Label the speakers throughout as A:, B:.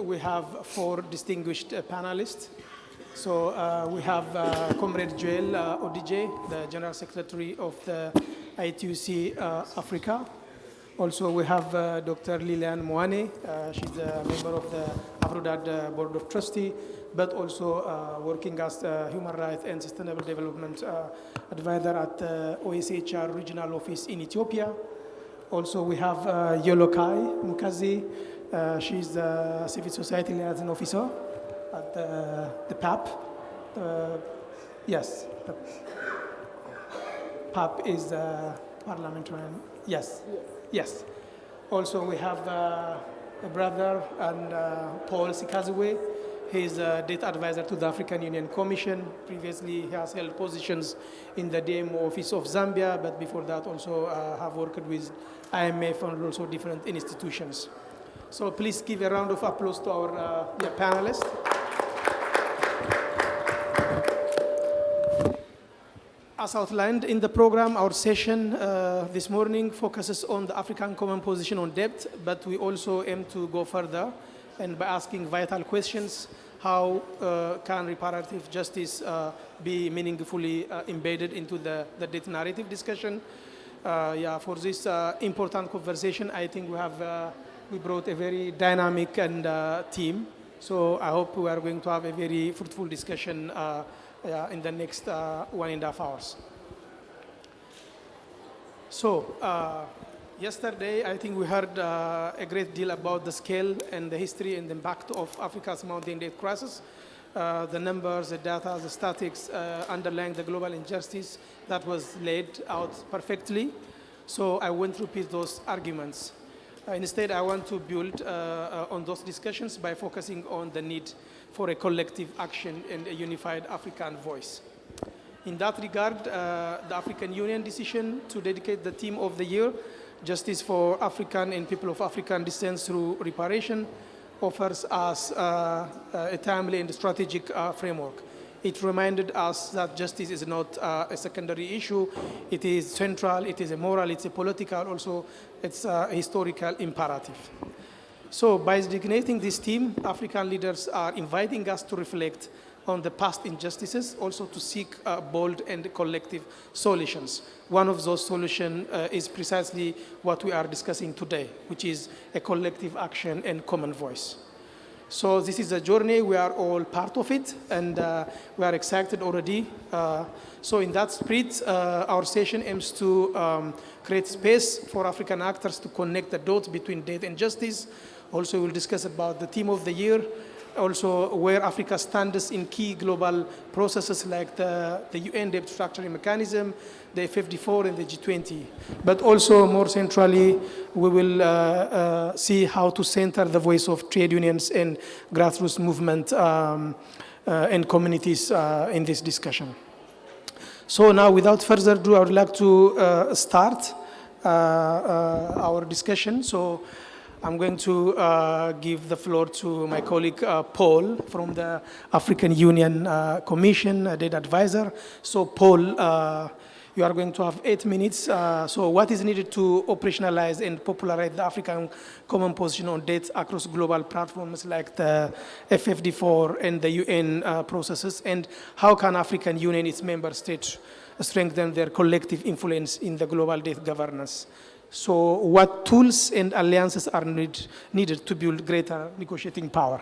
A: we have 4 distinguished panelists. So we have Comrade Joel Odije, the General Secretary of the ITUC Africa. Also, we have Dr. Liliane Moane. She's a member of the Afrodad Board of Trustees, but also working as Human Rights and Sustainable Development Advisor at the OSHR Regional Office in Ethiopia. Also, we have Yolokai Mukazi. She's the Civil Society Liaison Officer at the PAP. Yes, the PAP is the parliamentarian. Yes. Yes. Also, we have a brother and Paul Sikazwe. He's a data advisor to the African Union Commission. Previously, he has held positions in the DMO office of Zambia, but before that also have worked with IMF and also different institutions. So please give a round of applause to our panelists. As outlined in the program, our session this morning focuses on the African Common Position on Debt, but we also aim to go further and by asking vital questions, how can reparative justice be meaningfully embedded into the debt narrative discussion? For this important conversation, I think we brought a very dynamic and team. So I hope we are going to have a very fruitful discussion in the next 1.5 hours. So yesterday, I think we heard a great deal about the scale and the history and the impact of Africa's mounting debt crisis, the numbers, the data, the statistics underlying the global injustice that was laid out perfectly. So I won't repeat those arguments. Instead, I want to build on those discussions by focusing on the need for a collective action and a unified African voice. In that regard, the African Union decision to dedicate the theme of the year, Justice for African and People of African Descent through Reparation, offers us a timely and strategic framework. It reminded us that justice is not a secondary issue. It is central, it is a moral, it's a political, also it's a historical imperative. So by designating this theme, African leaders are inviting us to reflect on the past injustices, also to seek bold and collective solutions. One of those solutions is precisely what we are discussing today, which is a collective action and common voice. So this is a journey, we are all part of it, and we are excited already. So in that spirit, our session aims to create space for African actors to connect the dots between debt and justice. Also, we'll discuss about the theme of the year, also where Africa stands in key global processes like the UN debt structuring mechanism, the FFD4 and the G20. But also more centrally, we will see how to center the voice of trade unions and grassroots movement and communities in this discussion. So now, without further ado, I would like to start our discussion. So I'm going to give the floor to my colleague Paul from the African Union Commission, Data Advisor. So Paul, you are going to have 8 minutes. So what is needed to operationalize and popularize the African Common Position on Debt across global platforms like the FFD4 and the UN processes, and how can African Union, its member states, strengthen their collective influence in the global debt governance? So what tools and alliances are needed to build greater negotiating power?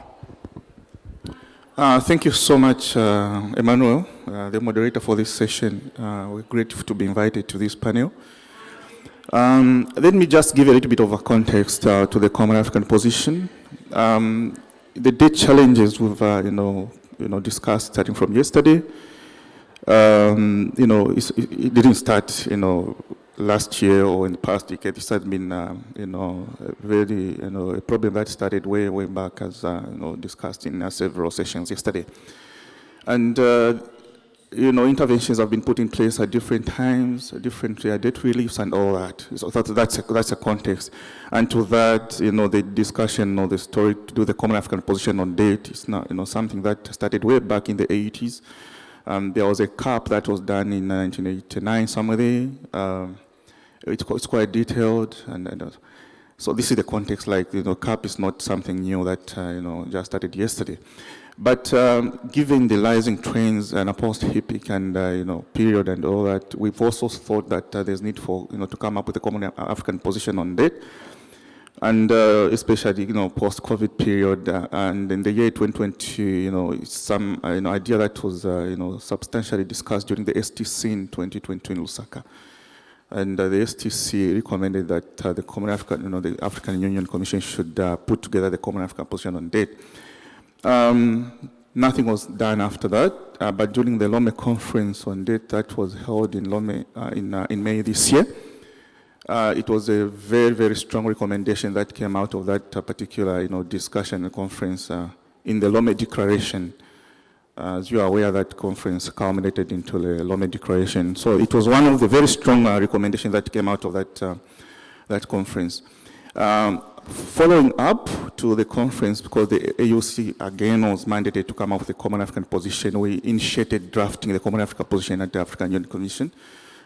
B: Thank you so much, Emmanuel, the moderator for this session. We're grateful to be invited to this panel. Let me just give a little bit of a context to the Common African Position. The debt challenges we've discussed starting from yesterday. It didn't start, last year or in the past decade. This has been, a problem that started way back, as discussed in several sessions yesterday. And interventions have been put in place at different times, different debt reliefs and all that. So that's a context. And to that, the discussion or the story to do the Common African Position on debt is not, something that started way back in the 80s. There was a CAP that was done in 1989 somewhere there. It's quite detailed, So this is the context, like, CAP is not something new that, just started yesterday. But given the rising trends and a post-HIPIC and, period and all that, we've also thought that there's need for, to come up with a common African position on that. And especially, post-COVID period, and in the year 2020, some idea that was, substantially discussed during the STC in 2020 in Lusaka. And the STC recommended that the Common African, the African Union Commission should put together the Common African position on date. Nothing was done after that, but during the Lome conference on date that was held in Lome in May this year, it was a very, very strong recommendation that came out of that particular, discussion and conference in the Lome Declaration. As you are aware, that conference culminated into the Lome Declaration. So it was one of the very strong recommendations that came out of that conference. Following up to the conference, because the AUC again was mandated to come up with a Common African position, we initiated drafting the Common African position at the African Union Commission.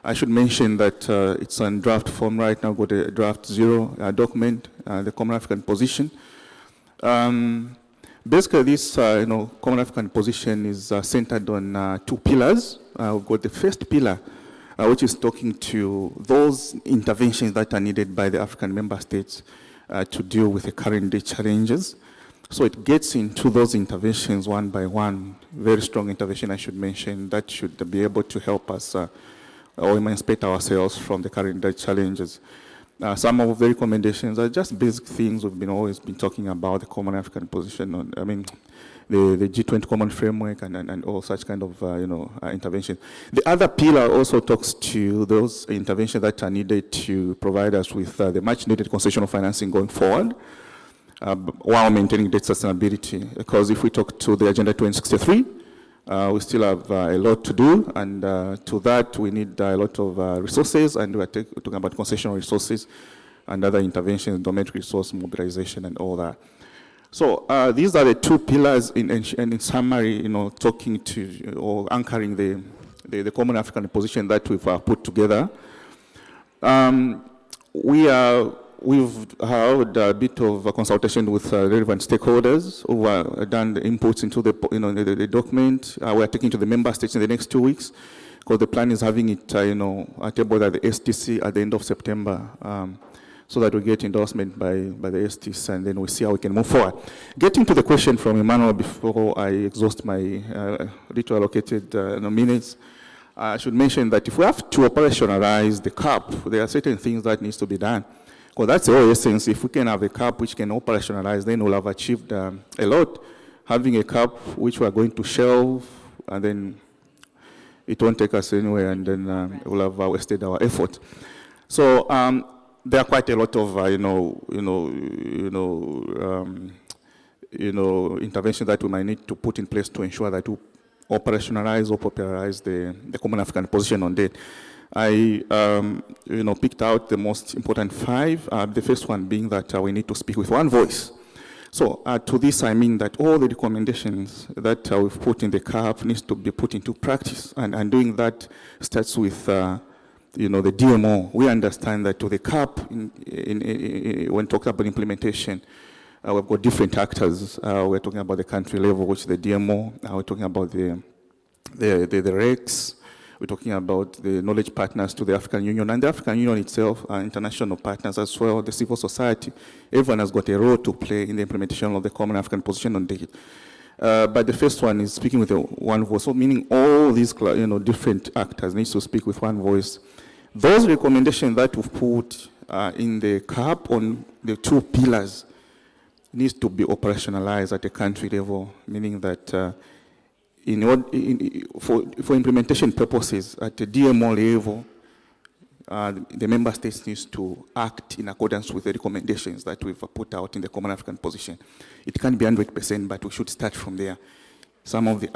B: I should mention that it's on draft form right now, got a draft 0 document, the Common African position. Basically, this Common African position is centered on 2 pillars. We've got the first pillar, which is talking to those interventions that are needed by the African member states to deal with the current day challenges. So it gets into those interventions one by one. Very strong intervention, I should mention, that should be able to help us or emancipate ourselves from the current day challenges. Some of the recommendations are just basic things we've always been talking about, the Common African position, the G20 Common Framework and all such kind of, intervention. The other pillar also talks to those interventions that are needed to provide us with the much needed concessional financing going forward, while maintaining debt sustainability. Because if we talk to the Agenda 2063, we still have a lot to do, and to that we need a lot of resources, and we're talking about concessional resources and other interventions, domestic resource mobilization and all that. So these are the 2 pillars in summary, talking to or anchoring the Common African position that we've put together. We've held a bit of a consultation with relevant stakeholders who have done the inputs into the document. We're taking to the member states in the next 2 weeks, because the plan is having it, tabled at the STC at the end of September, so that we get endorsement by the STC, and then we see how we can move forward. Getting to the question from Emmanuel before I exhaust my little allocated minutes, I should mention that if we have to operationalize the CAP, there are certain things that needs to be done. Well, that's the whole essence. If we can have a CAP which can operationalize, then we'll have achieved a lot. Having a CAP which we are going to shelve, and then it won't take us anywhere, and then we'll have wasted our effort. So there are quite a lot of interventions that we might need to put in place to ensure that we operationalize or popularize the Common African position on that. I picked out the most important 5. The first one being that we need to speak with one voice. So to this, I mean that all the recommendations that we've put in the CAP needs to be put into practice, and doing that starts with the DMO. We understand that to the CAP, when talking about implementation, we've got different actors. We're talking about the country level, which is the DMO. We're talking about the RECs. We're talking about the knowledge partners to the African Union, and the African Union itself, international partners as well, the civil society. Everyone has got a role to play in the implementation of the Common African position on date. But the first one is speaking with one voice, so meaning all these different actors need to speak with one voice. Those recommendations that we've put in the CAP on the 2 pillars needs to be operationalized at the country level, meaning that for implementation purposes at the DMO level, the member states needs to act in accordance with the recommendations that we've put out in the Common African position. It can't be 100%, but we should start from there. Some of the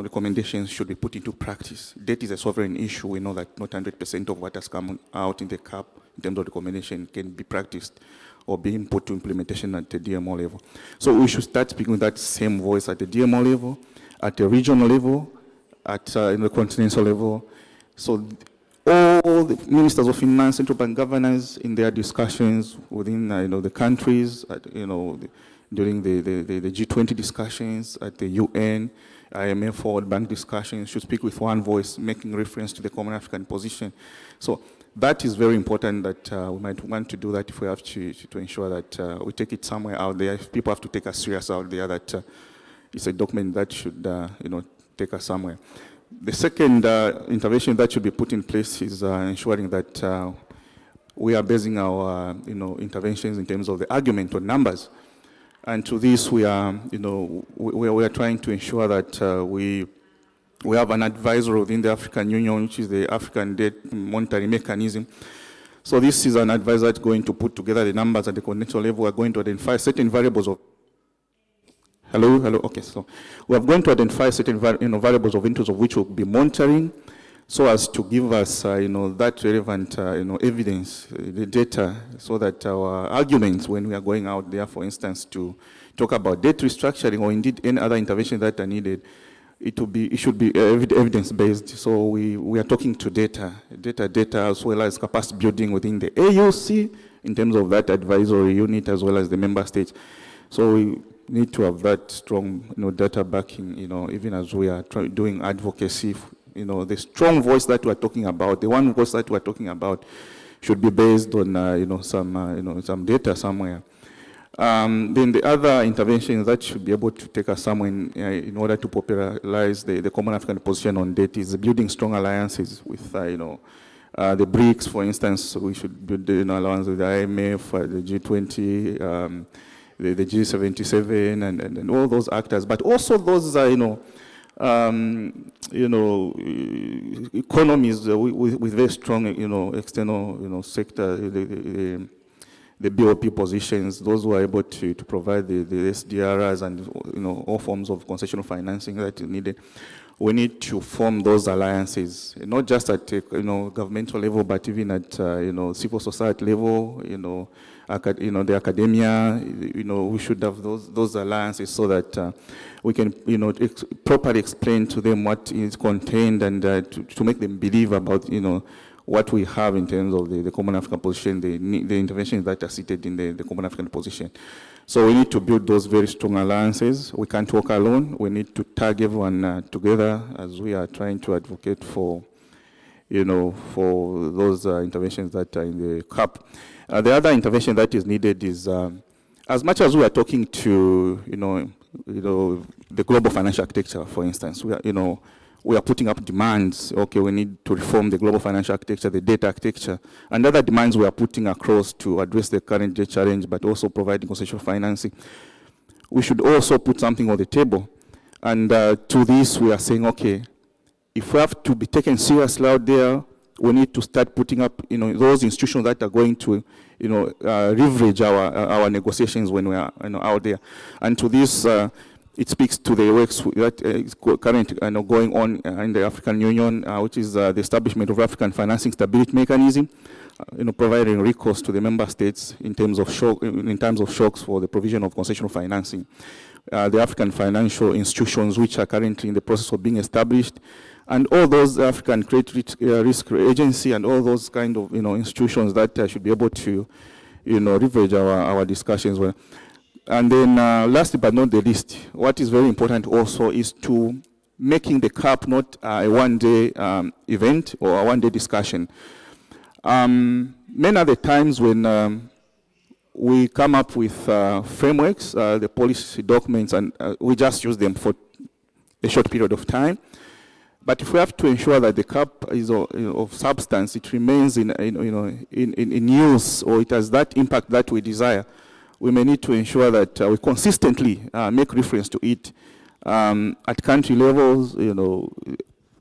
B: recommendations should be put into practice. Debt is a sovereign issue. We know that not 100% of what has come out in the CAP in terms of recommendation can be practiced or being put to implementation at the DMO level. So we should start speaking with that same voice at the DMO level, at the regional level, at the continental level. So all the ministers of finance, central bank governors, in their discussions within the countries, during the G20 discussions at the UN, IMF World Bank discussions, should speak with one voice, making reference to the common African position. So that is very important that we might want to do that if we have to ensure that we take it somewhere out there. If people have to take us serious out there, that it's a document that should take us somewhere. The second intervention that should be put in place is ensuring that we are basing our interventions in terms of the argument on numbers. And to this, we are we are trying to ensure that we have an advisor within the African Union, which is the African Debt Monitoring Mechanism. So this is an advisor that's going to put together the numbers at the continental level. We're going to identify certain variables of Hello. Okay, so we are going to identify certain variables of interest of which we'll be monitoring, so as to give us that relevant evidence, the data, so that our arguments when we are going out there, for instance, to talk about debt restructuring or indeed any other intervention that are needed, it should be evidence based. So we are talking to data as well as capacity building within the AUC in terms of that advisory unit as well as the member states. So we need to have that strong data backing, even as we are doing advocacy. The strong voice that we're talking about, the one voice that we're talking about, should be based on some data somewhere. Then the other interventions that should be able to take us somewhere in order to popularize the common African position on debt is building strong alliances with the BRICS, for instance. We should build alliance with the IMF, the G20, the G77, and all those actors, but also those economies with very strong external sector, the BOP positions, those who are able to provide the SDRs and all forms of concessional financing that is needed. We need to form those alliances, not just at governmental level, but even at civil society level, the academia. We should have those alliances so that we can properly explain to them what is contained and to make them believe about what we have in terms of the common African position, the interventions that are seated in the common African position. So we need to build those very strong alliances. We can't work alone. We need to tag everyone together as we are trying to advocate for, for those interventions that are in the CAP. The other intervention that is needed is, as much as we are talking to, the global financial architecture, for instance, we are putting up demands. Okay, we need to reform the global financial architecture, the data architecture, and other demands we are putting across to address the current debt challenge, but also providing concessional financing. We should also put something on the table. And to this, we are saying, okay, if we have to be taken seriously out there, we need to start putting up, those institutions that are going to, leverage our negotiations when we are, out there. And to this, it speaks to the works that is currently going on in the African Union, which is the establishment of African Financing Stability Mechanism, providing recourse to the member states in terms of shocks for the provision of concessional financing. The African financial institutions, which are currently in the process of being established, and all those African Credit Risk Agency and all those kind of institutions that should be able to leverage our discussions with. And then last but not the least, what is very important also is to making the CAP not a one-day event or a one-day discussion. Many of the times when we come up with frameworks, the policy documents, and we just use them for a short period of time. But if we have to ensure that the CAP is of substance, it remains in use, or it has that impact that we desire, we may need to ensure that we consistently make reference to it at country levels.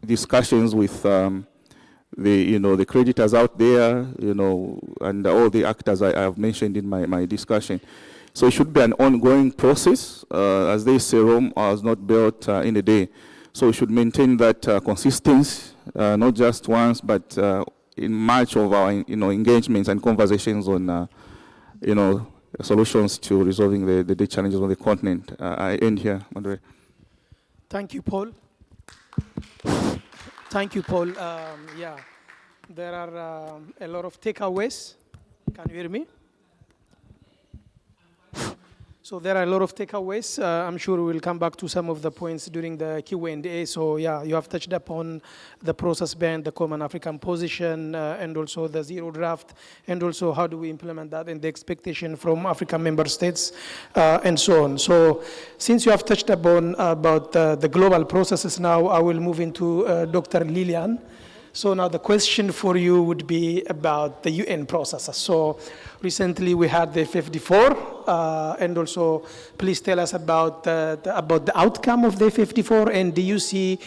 B: Discussions with the creditors out there, and all the actors I have mentioned in my discussion. So it should be an ongoing process. As they say, Rome was not built in a day. So we should maintain that consistency, not just once, but in much of our engagements and conversations on solutions to resolving the debt challenges on the continent. I end here, Madre.
A: Thank you, Paul. Thank you, Paul. There are a lot of takeaways. Can you hear me? So there are a lot of takeaways. I'm sure we'll come back to some of the points during the Q&A. So yeah, you have touched upon the process behind the common African position and also the zero draft, and also how do we implement that and the expectation from African member states and so on. So since you have touched upon about the global processes now, I will move into Dr. Lilian. So now the question for you would be about the UN processes. So recently we had the F54, and also please tell us about the outcome of the F54, and do you see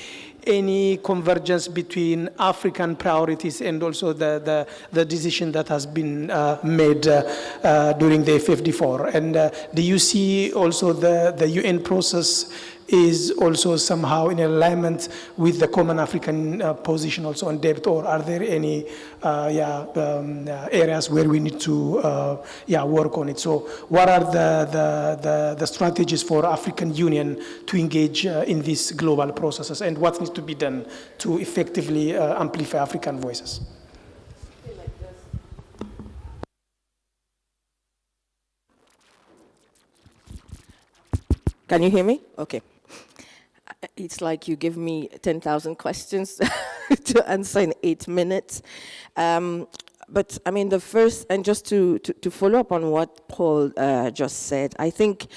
A: any convergence between African priorities and also the decision that has been made during the F54? And do you see also the UN process is also somehow in alignment with the common African position also on debt, or are there any areas where we need to work on it? So what are the strategies for African Union to engage in these global processes, and what needs to be done to effectively amplify African voices?
C: Can you hear me? Okay. It's like you give me 10,000 questions to answer in 8 minutes. But I mean, the first, and just to follow up on what Paul just said, I think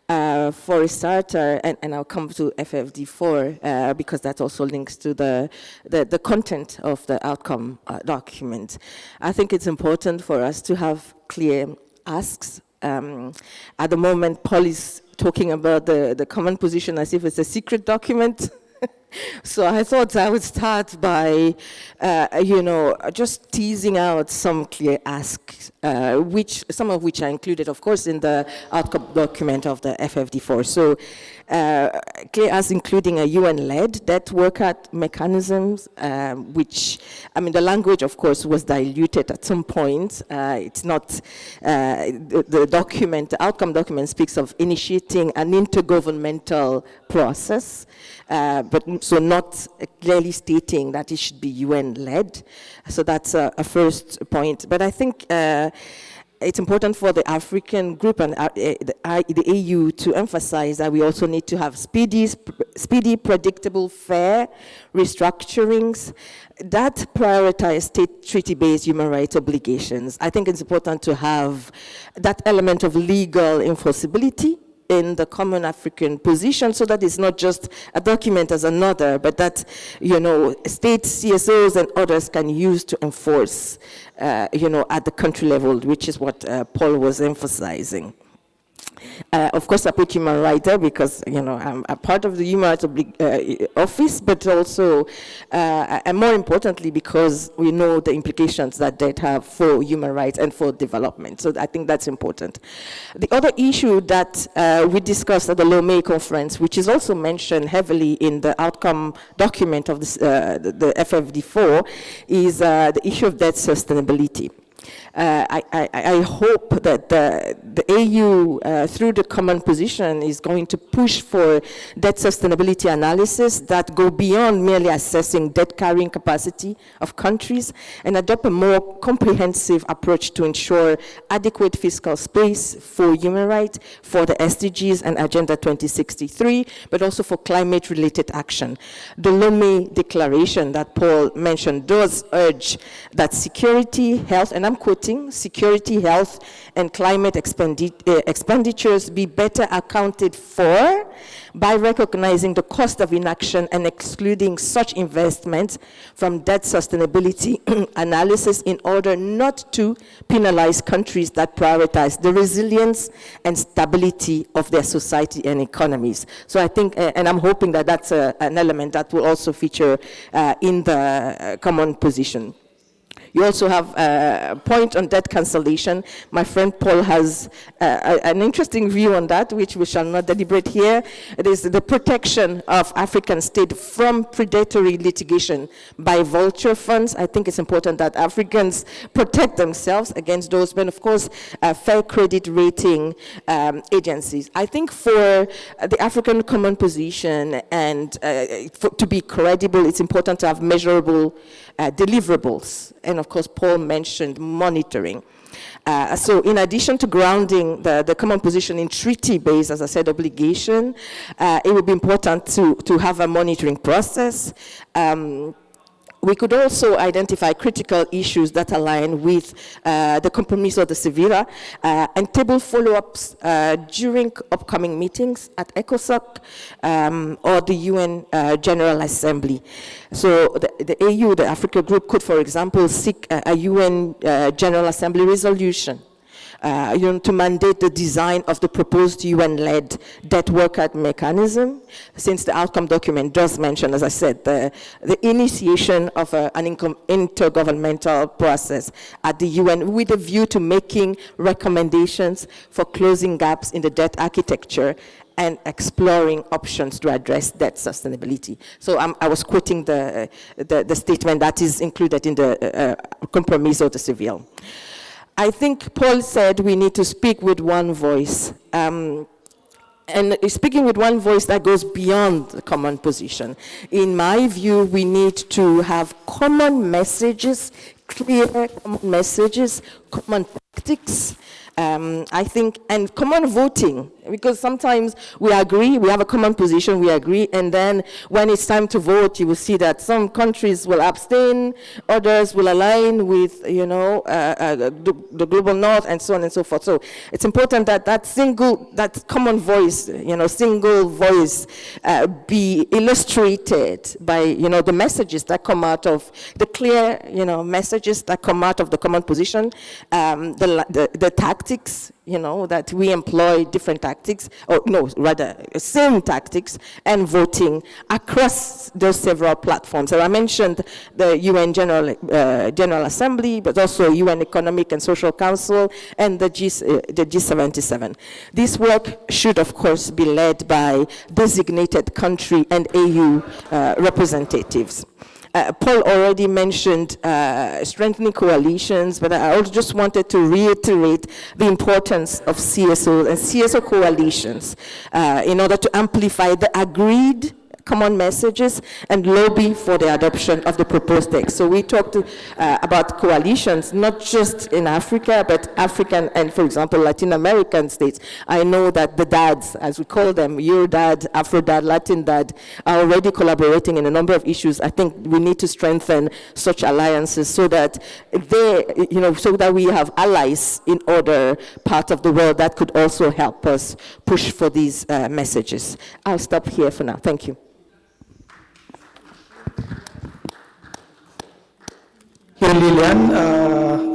C: for a starter, and I'll come to FFD4 because that also links to the content of the outcome document. I think it's important for us to have clear asks. At the moment, Paul is talking about the common position as if it's a secret document. So I thought I would start by, just teasing out some clear asks, some of which are included, of course, in the outcome document of the FFD4. So clear asks including a UN-led debt workout mechanisms, which, I mean, the language, of course, was diluted at some point. It's not, the document, the outcome document speaks of initiating an intergovernmental process, but so not clearly stating that it should be UN-led. So that's a first point. But I think it's important for the African group and the AU to emphasize that we also need to have speedy, predictable, fair restructurings that prioritize state treaty-based human rights obligations. I think it's important to have that element of legal enforceability in the common African position, so that it's not just a document as another, but that, states, CSOs and others can use to enforce, at the country level, which is what Paul was emphasizing. Of course, I put human rights there because, I'm a part of the human rights office, but also, and more importantly, because we know the implications that debt have for human rights and for development. So I think that's important. The other issue that we discussed at the Lomé conference, which is also mentioned heavily in the outcome document of this, the FFD4, is the issue of debt sustainability. I hope that the AU, through the common position, is going to push for debt sustainability analysis that go beyond merely assessing debt carrying capacity of countries and adopt a more comprehensive approach to ensure adequate fiscal space for human rights, for the SDGs and Agenda 2063, but also for climate-related action. The Lomé Declaration that Paul mentioned does urge that security, health, and I'm quoting, security, health, and climate expenditures be better accounted for by recognizing the cost of inaction and excluding such investments from debt sustainability analysis in order not to penalize countries that prioritize the resilience and stability of their society and economies. So I think, and I'm hoping that that's an element that will also feature in the common position. You also have a point on debt cancellation. My friend Paul has an interesting view on that, which we shall not deliberate here. It is the protection of African states from predatory litigation by vulture funds. I think it's important that Africans protect themselves against those, but of course, fair credit rating agencies. I think for the African common position and to be credible, it's important to have measurable deliverables. And of course, Paul mentioned monitoring. So in addition to grounding the common position in treaty-based, as I said, obligation, it would be important to have a monitoring process. We could also identify critical issues that align with the Compromiso de Sevilla and table follow-ups during upcoming meetings at ECOSOC or the UN General Assembly. So the AU, the Africa Group, could, for example, seek a UN General Assembly resolution to mandate the design of the proposed UN-led debt workout mechanism, since the outcome document does mention, as I said, the initiation of an intergovernmental process at the UN with a view to making recommendations for closing gaps in the debt architecture and exploring options to address debt sustainability. So I was quoting the statement that is included in the Compromiso de Seville. I think Paul said we need to speak with one voice. And speaking with one voice that goes beyond the common position. In my view, we need to have common messages, clear common messages, common tactics, I think, and common voting, because sometimes we agree, we have a common position, we agree, and then when it's time to vote, you will see that some countries will abstain, others will align with, the global north, and so on and so forth. So it's important that that common voice, single voice, be illustrated by, the messages that come out of the clear, messages that come out of the common position, the tactics, that we employ different tactics, or no, rather, same tactics, and voting across those several platforms. So I mentioned the UN General Assembly, but also UN Economic and Social Council, and the G77. This work should, of course, be led by designated country and AU representatives. Paul already mentioned strengthening coalitions, but I also just wanted to reiterate the importance of CSO and CSO coalitions in order to amplify the agreed common messages and lobby for the adoption of the proposed text. So we talked about coalitions, not just in Africa, but African and, for example, Latin American states. I know that the dads, as we call them, Eurodad, Afrodad, Latin dad, are already collaborating in a number of issues. I think we need to strengthen such alliances so that so that we have allies in other parts of the world that could also help us push for these messages. I'll stop here for now. Thank you.
A: Here, Lilian,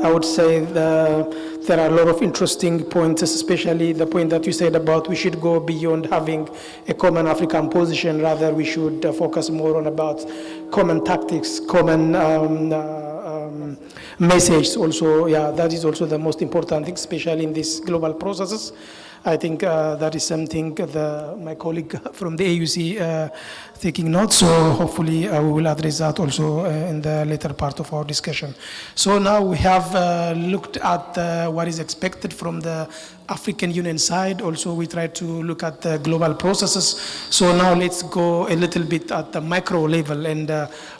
A: I would say there are a lot of interesting points, especially the point that you said about we should go beyond having a common African position. Rather, we should focus more on about common tactics, common message. Also, that is also the most important thing, especially in these global processes. I think that is something my colleague from the AUC taking notes, so hopefully we will address that also in the later part of our discussion. So now we have looked at what is expected from the African Union side. Also, we try to look at the global processes. So now let's go a little bit at the micro level and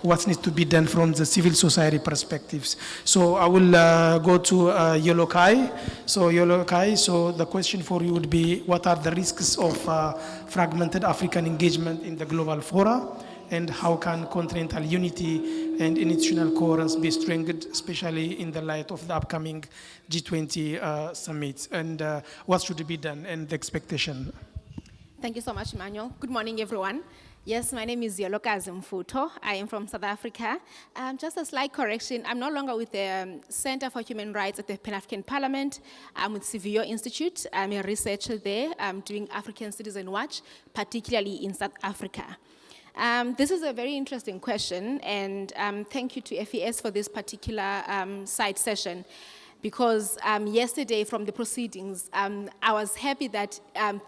A: what needs to be done from the civil society perspectives. So I will go to Yolokai. So Yolokai, so the question for you would be, what are the risks of fragmented African engagement in the global fora, and how can continental unity and institutional coherence be strengthened, especially in the light of the upcoming G20 summit, and what should be done and the expectation?
D: Thank you so much, Emmanuel. Good morning, everyone. Yes, my name is Yoloka Zimfuto. I am from South Africa. Just a slight correction, I'm no longer with the Center for Human Rights at the Pan-African Parliament. I'm with CVO Institute. I'm a researcher there. I'm doing African Citizen Watch, particularly in South Africa. This is a very interesting question, and thank you to FES for this particular side session. Because yesterday from the proceedings, I was happy that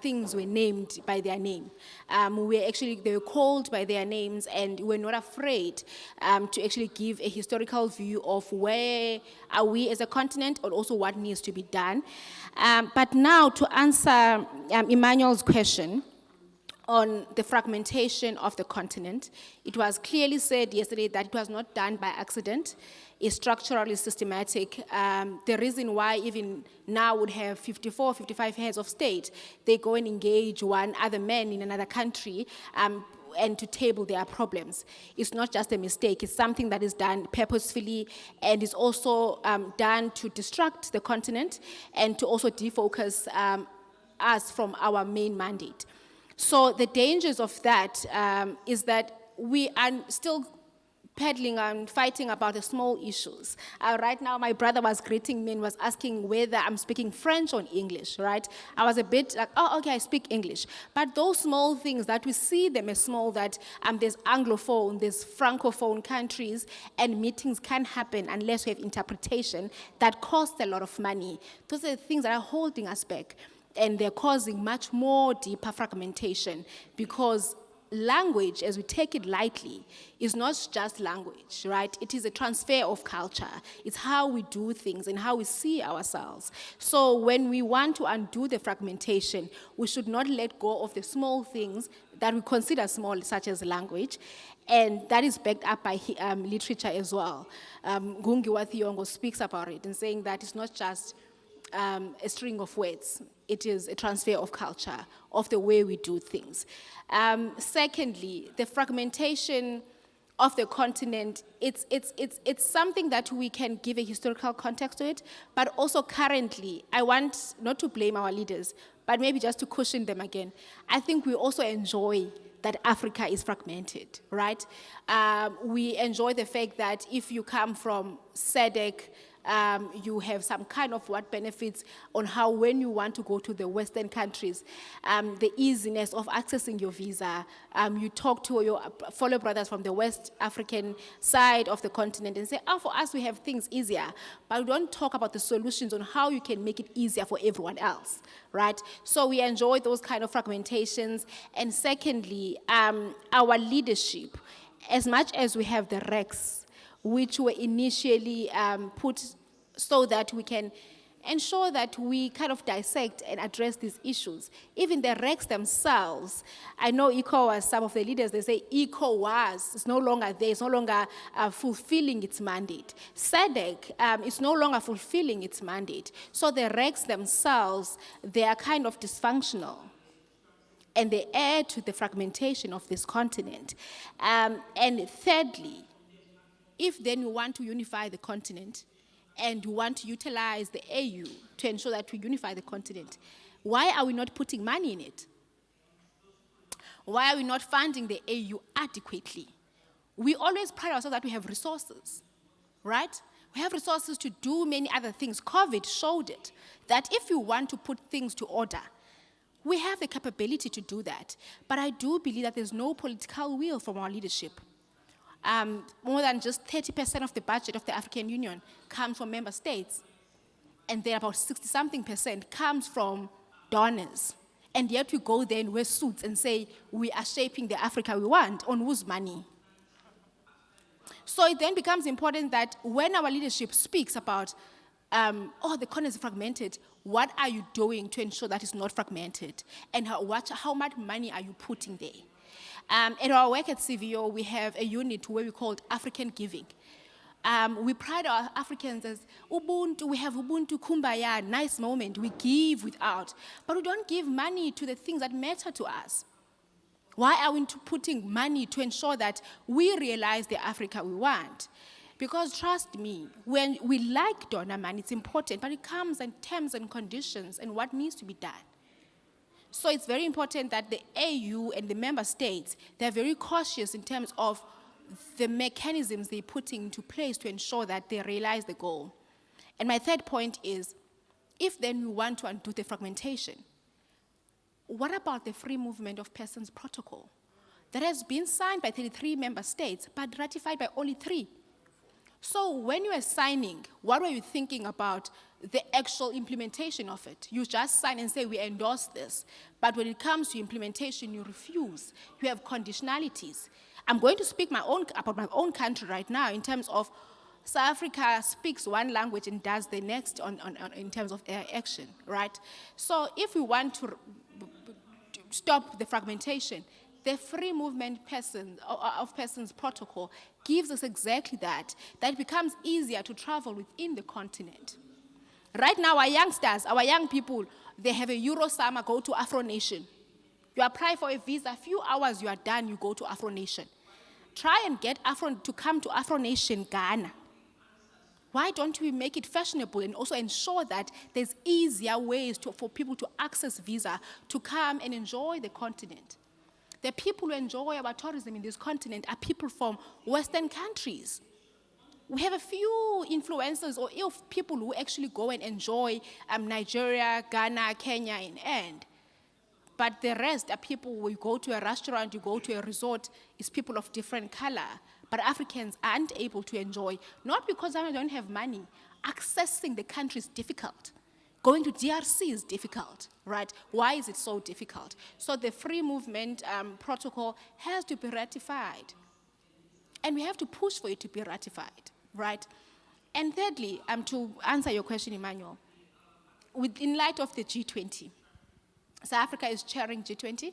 D: things were named by their name. They were called by their names, and we're not afraid to actually give a historical view of where are we as a continent, and also what needs to be done. But now to answer Emmanuel's question on the fragmentation of the continent, it was clearly said yesterday that it was not done by accident. Is structurally systematic. The reason why even now would have 54, 55 heads of state, they go and engage one other man in another country and to table their problems. It's not just a mistake, it's something that is done purposefully and is also done to distract the continent and to also defocus us from our main mandate. So the dangers of that is that we are still peddling and fighting about the small issues. Right now, my brother was greeting me and was asking whether I'm speaking French or English, right? I was a bit like, oh, okay, I speak English. But those small things that we see them as small, that there's Anglophone, there's Francophone countries, and meetings can't happen unless we have interpretation that costs a lot of money. Those are the things that are holding us back, and they're causing much more deeper fragmentation because language, as we take it lightly, is not just language, right? It is a transfer of culture. It's how we do things and how we see ourselves. So when we want to undo the fragmentation, we should not let go of the small things that we consider small, such as language, and that is backed up by literature as well. Gungi wa Thiong'o speaks about it and saying that it's not just a string of words. It is a transfer of culture, of the way we do things. Secondly, the fragmentation of the continent, it's something that we can give a historical context to it, but also currently, I want not to blame our leaders, but maybe just to cushion them again. I think we also enjoy that Africa is fragmented, right? We enjoy the fact that if you come from SADC, you have some kind of what benefits on how when you want to go to the Western countries, the easiness of accessing your visa. You talk to your fellow brothers from the West African side of the continent and say, oh, for us we have things easier, but we don't talk about the solutions on how you can make it easier for everyone else, right? So we enjoy those kind of fragmentations. And secondly, our leadership, as much as we have the RECs, which were initially put so that we can ensure that we kind of dissect and address these issues. Even the RECs themselves, I know ECOWAS, some of the leaders, they say ECOWAS is no longer there, it's no longer fulfilling its mandate. SADC is no longer fulfilling its mandate. So the RECs themselves, they are kind of dysfunctional, and they add to the fragmentation of this continent. And thirdly, if then we want to unify the continent and we want to utilize the AU to ensure that we unify the continent, why are we not putting money in it? Why are we not funding the AU adequately? We always pride ourselves that we have resources, right? We have resources to do many other things. COVID showed it, that if you want to put things to order, we have the capability to do that. But I do believe that there's no political will from our leadership. More than just 30% of the budget of the African Union comes from member states. And then about 60-something% comes from donors. And yet we go there and wear suits and say, we are shaping the Africa we want, on whose money? So it then becomes important that when our leadership speaks about, the continent is fragmented, what are you doing to ensure that it's not fragmented? And how much money are you putting there? In our work at CVO, we have a unit where we call it African Giving. We pride our Africans as Ubuntu, we have Ubuntu, Kumbaya, nice moment, we give without. But we don't give money to the things that matter to us. Why are we putting money to ensure that we realize the Africa we want? Because trust me, when we like donor money, it's important, but it comes in terms and conditions and what needs to be done. So it's very important that the AU and the member states, they're very cautious in terms of the mechanisms they're putting into place to ensure that they realize the goal. And my third point is, if then we want to undo the fragmentation, what about the free movement of persons protocol? that has been signed by 33 member states, but ratified by only 3. So when you were signing, what were you thinking about the actual implementation of it? You just sign and say, we endorse this. But when it comes to implementation, you refuse. You have conditionalities. I'm going to speak about my own country right now in terms of South Africa speaks one language and does the next in terms of action, right? So if we want to stop the fragmentation, the free movement of persons protocol gives us exactly that it becomes easier to travel within the continent. Right now, our youngsters, our young people, they have a Euro summer, go to Afro Nation. You apply for a visa, a few hours you are done, you go to Afro Nation. Try and get to come to Afro Nation Ghana. Why don't we make it fashionable and also ensure that there's easier ways for people to access visa to come and enjoy the continent? The people who enjoy our tourism in this continent are people from Western countries. We have a few influencers or people who actually go and enjoy Nigeria, Ghana, Kenya, and. But the rest are people who go to a restaurant, you go to a resort, it's people of different color. But Africans aren't able to enjoy, not because they don't have money. Accessing the country is difficult. Going to DRC is difficult, right? Why is it so difficult? So the free movement protocol has to be ratified. And we have to push for it to be ratified, right? And thirdly, to answer your question, Emmanuel, in light of the G20, South Africa is chairing G20.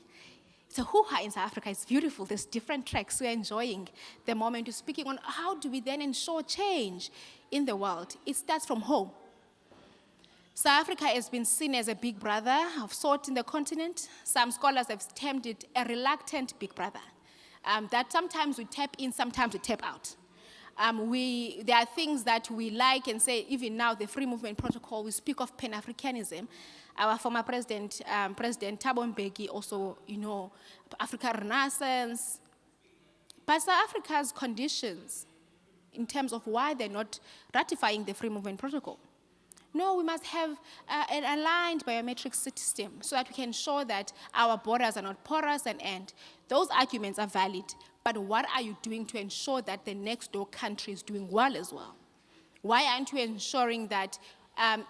D: It's a hoo-ha in South Africa. It's beautiful. There's different tracks. We're enjoying the moment. We're speaking on how do we then ensure change in the world. It starts from home. South Africa has been seen as a big brother of sort in the continent. Some scholars have termed it a reluctant big brother. That sometimes we tap in, sometimes we tap out. There are things that we like and say, even now, the free movement protocol, we speak of Pan-Africanism. Our former president, President Thabo Mbeki, also, Africa Renaissance. But South Africa's conditions in terms of why they're not ratifying the free movement protocol. No, we must have an aligned biometric system so that we can ensure that our borders are not porous and those arguments are valid. But what are you doing to ensure that the next door country is doing well as well? Why aren't you ensuring that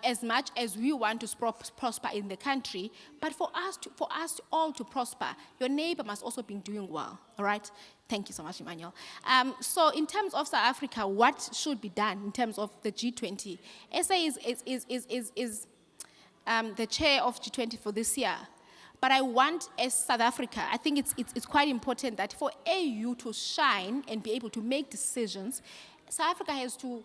D: as much as we want to prosper in the country, but for us all to prosper, your neighbor must also be doing well, all right? Thank you so much, Emmanuel. So in terms of South Africa, what should be done in terms of the G20? SA is the chair of G20 for this year. But I want, as South Africa, I think it's quite important that for AU to shine and be able to make decisions, South Africa has to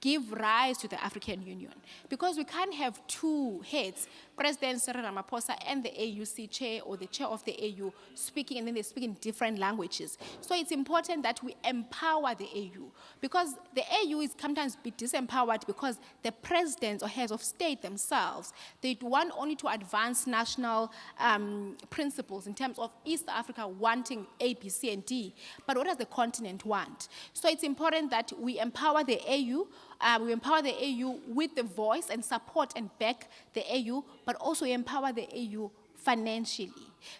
D: give rise to the African Union. Because we can't have two heads, President Cyril Ramaphosa and the AUC chair or the chair of the AU speaking, and then they speak in different languages. So it's important that we empower the AU, because the AU is sometimes be disempowered because the presidents or heads of state themselves, they want only to advance national principles in terms of East Africa wanting A, B, C, and D. But what does the continent want? So it's important that we empower the AU. We empower the AU with the voice and support and back the AU, but also empower the AU financially.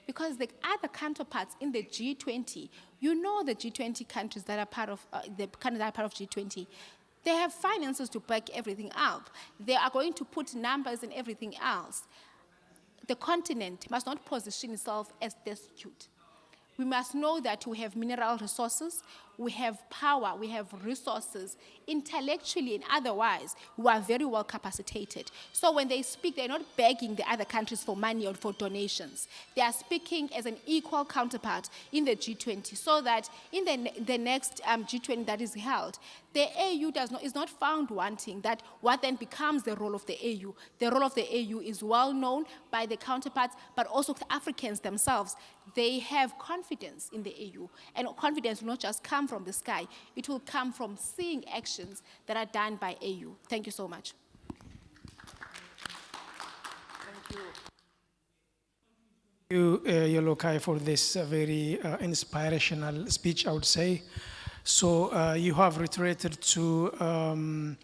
D: Because the other counterparts in the G20, the G20 countries that are part of G20, they have finances to back everything up. They are going to put numbers in everything else. The continent must not position itself as destitute. We must know that we have mineral resources, we have power, we have resources, intellectually and otherwise, we are very well capacitated. So when they speak, they're not begging the other countries for money or for donations. They are speaking as an equal counterpart in the G20, so that in the next G20 that is held, the AU is not found wanting that what then becomes the role of the AU. The role of the AU is well known by the counterparts, but also the Africans themselves. They have confidence in the AU, and confidence will not just come from the sky. It will come from seeing actions that are done by AU. Thank you so much.
A: Thank you, Yolokai, for this very inspirational speech, I would say. So you have reiterated to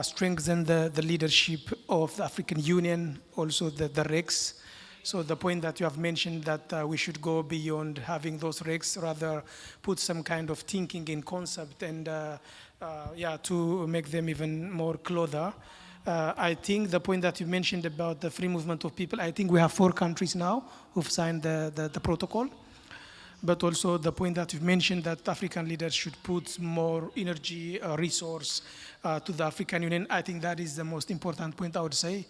A: strengthen the leadership of the African Union, also the RICS. So the point that you have mentioned that we should go beyond having those regs, rather put some kind of thinking in concept and to make them even more closer. I think the point that you mentioned about the free movement of people, I think we have 4 countries now who've signed the protocol. But also the point that you've mentioned that African leaders should put more energy, resource to the African Union. I think that is the most important point I would say.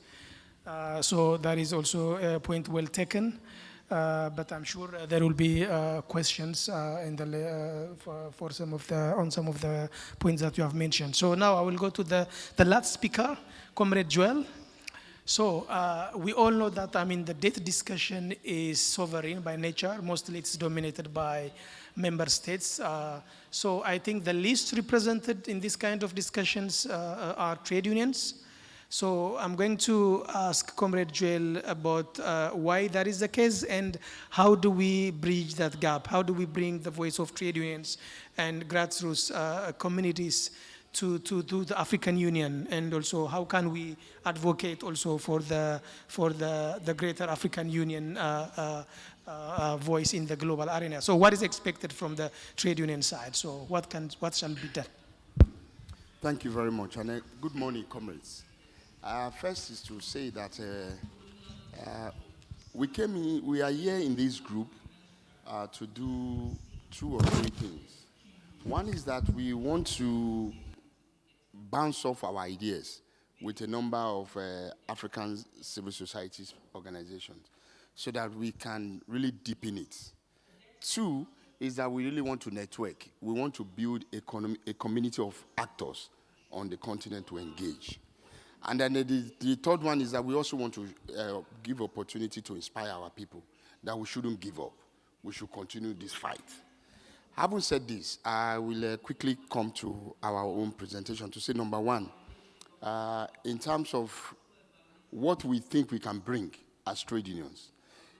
A: So that is also a point well taken. But I'm sure there will be questions on some of the points that you have mentioned. So now I will go to the last speaker, Comrade Joel. So we all know that, the debt discussion is sovereign by nature. Mostly it's dominated by member states. So I think the least represented in this kind of discussions are trade unions. So I'm going to ask Comrade Joel about why that is the case and how do we bridge that gap? How do we bring the voice of trade unions and grassroots communities to the African Union, and also how can we advocate also for the greater African Union voice in the global arena? So what is expected from the trade union side? So what shall be done?
E: Thank you very much, and good morning, comrades. First is to say that we are here in this group to do 2 or 3 things. One is that we want to bounce off our ideas with a number of African civil society organizations so that we can really deepen it. 2 is that we really want to network. We want to build a community of actors on the continent to engage. And then the 3rd one is that we also want to give opportunity to inspire our people that we shouldn't give up. We should continue this fight. Having said this, I will quickly come to our own presentation to say, number 1, in terms of what we think we can bring as trade unions,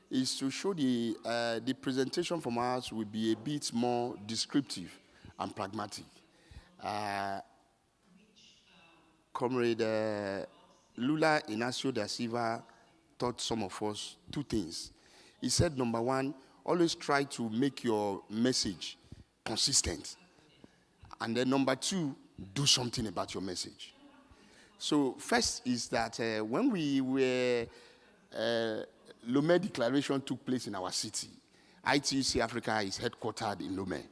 E: is to show the presentation from us will be a bit more descriptive and pragmatic. Comrade Lula Inacio da Silva taught some of us 2 things. He said, number 1, always try to make your message consistent. And then number 2, do something about your message. So first is that when Lomé Declaration took place in our city, ITUC Africa is headquartered in Lomé.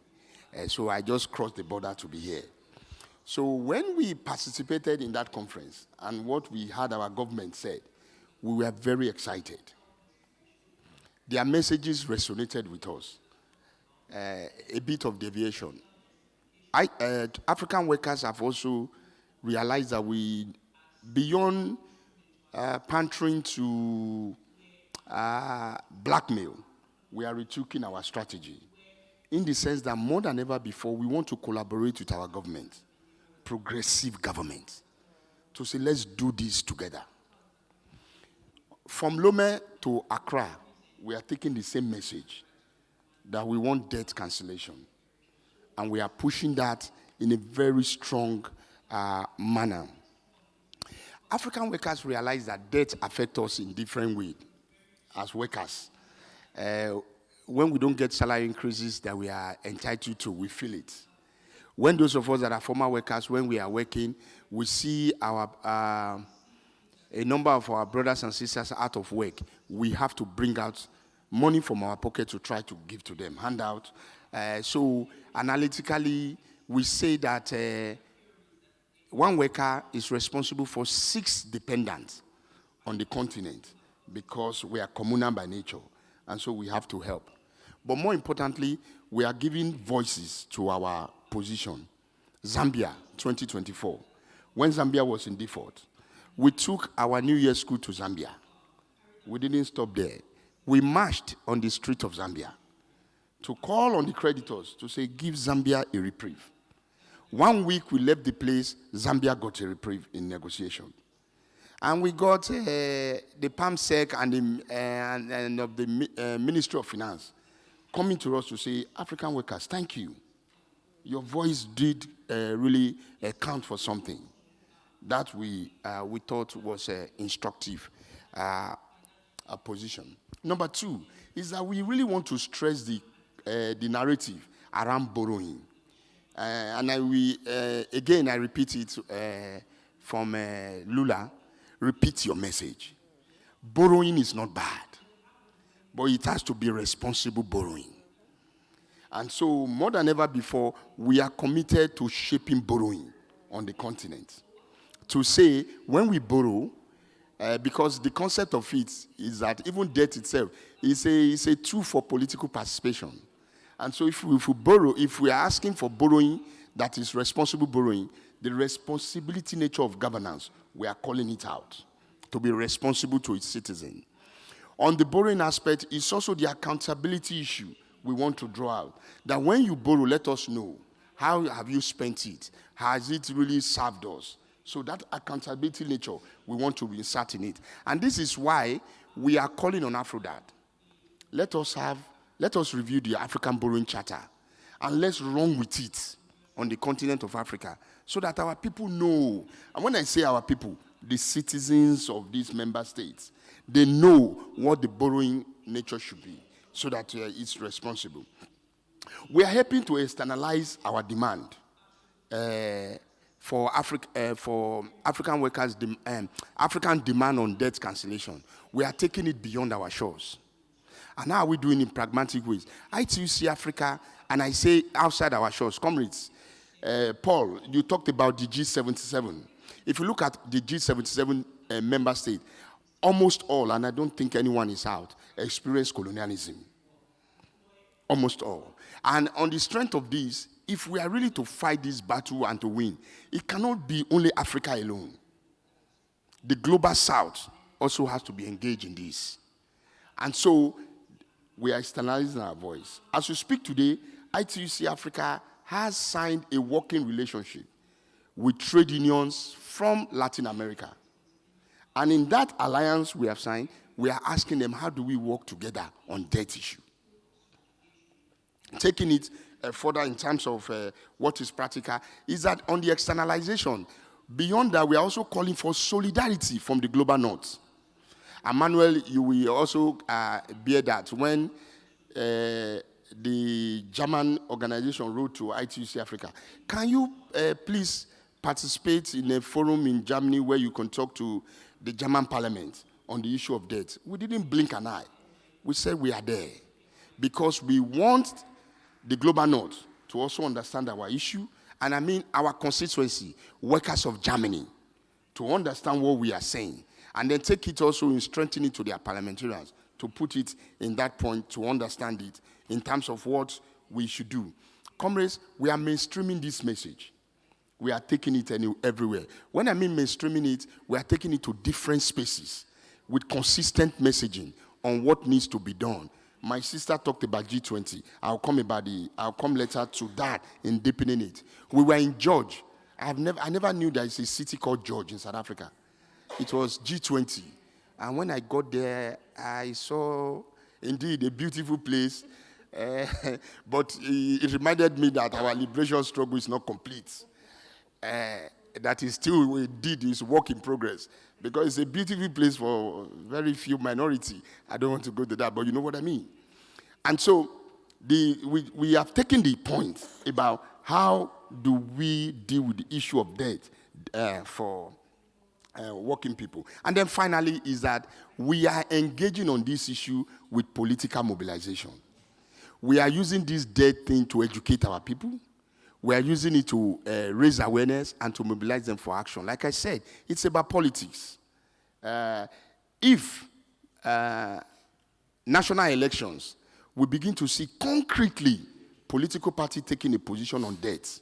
E: So I just crossed the border to be here. So when we participated in that conference and what we had our government said, we were very excited. Their messages resonated with us. A bit of deviation. African workers have also realized that beyond pandering to blackmail, we are retooling our strategy in the sense that more than ever before, we want to collaborate with our government, progressive government, to say, let's do this together. From Lomé to Accra, we are taking the same message, that we want debt cancellation. And we are pushing that in a very strong manner. African workers realize that debt affects us in different ways as workers. When we don't get salary increases that we are entitled to, we feel it. When those of us that are former workers, when we are working, we see a number of our brothers and sisters out of work. We have to bring out money from our pocket to try to give to them, handout. So analytically, we say that one worker is responsible for 6 dependents on the continent because we are communal by nature, and so we have to help. But more importantly, we are giving voices to our position. Zambia, 2024. When Zambia was in default, we took our New Year school to Zambia. We didn't stop there. We marched on the street of Zambia to call on the creditors to say, give Zambia a reprieve. 1 week we left the place, Zambia got a reprieve in negotiation. And we got the PAMSEC and of the Ministry of Finance coming to us to say, African workers, thank you. Your voice did really count for something. That we thought was instructive. position. Number two is that we really want to stress the narrative around borrowing. And again, I repeat it from Lula, repeat your message. Borrowing is not bad, but it has to be responsible borrowing. And so, more than ever before, we are committed to shaping borrowing on the continent. To say, when we borrow, because the concept of it is that even debt itself is a tool for political participation. And so if we borrow, if we are asking for borrowing that is responsible borrowing, the responsibility nature of governance, we are calling it out to be responsible to its citizen. On the borrowing aspect, it's also the accountability issue we want to draw out. That when you borrow, let us know. How have you spent it? Has it really served us? So that accountability nature, we want to insert in it. And this is why we are calling on AfroDad. Let us review the African Borrowing Charter, and let's run with it on the continent of Africa so that our people know. And when I say our people, the citizens of these member states, they know what the borrowing nature should be so that it's responsible. We are helping to externalize our demand for African workers, African demand on debt cancellation. We are taking it beyond our shores. And how are we doing in pragmatic ways? ITUC Africa, and I say outside our shores, comrades. Paul, you talked about the G77. If you look at the G77 member state, almost all, and I don't think anyone is out, experience colonialism. Almost all. And on the strength of this, if we are really to fight this battle and to win, it cannot be only Africa alone. The global south also has to be engaged in this. And so, we are externalizing our voice. As we speak today, ITUC Africa has signed a working relationship with trade unions from Latin America. And in that alliance we have signed, we are asking them, how do we work together on debt issue? Taking it further in terms of what is practical, is that on the externalization, beyond that, we are also calling for solidarity from the global north. Emmanuel, you will also bear that when the German organization wrote to ITUC Africa. Can you please participate in a forum in Germany where you can talk to the German parliament on the issue of debt? We didn't blink an eye. We said we are there because we want the global north to also understand our issue, and I mean our constituency, workers of Germany, to understand what we are saying, and then take it also and strengthen it to their parliamentarians, to put it in that point, to understand it in terms of what we should do. Comrades, we are mainstreaming this message. We are taking it everywhere. When I mean mainstreaming it, we are taking it to different spaces with consistent messaging on what needs to be done. My sister talked about G20. I'll come later to that in deepening it. We were in George. I never knew there is a city called George in South Africa. It was G20. And when I got there, I saw indeed a beautiful place. But it reminded me that our liberation struggle is not complete. That is still, we did is work in progress. Because it's a beautiful place for very few minority. I don't want to go to that, but you know what I mean. And so we have taken the point about how do we deal with the issue of debt for working people. And then finally is that we are engaging on this issue with political mobilization. We are using this debt thing to educate our people. We are using it to raise awareness and to mobilize them for action. Like I said, it's about politics. If national elections, we begin to see concretely political party taking a position on debt.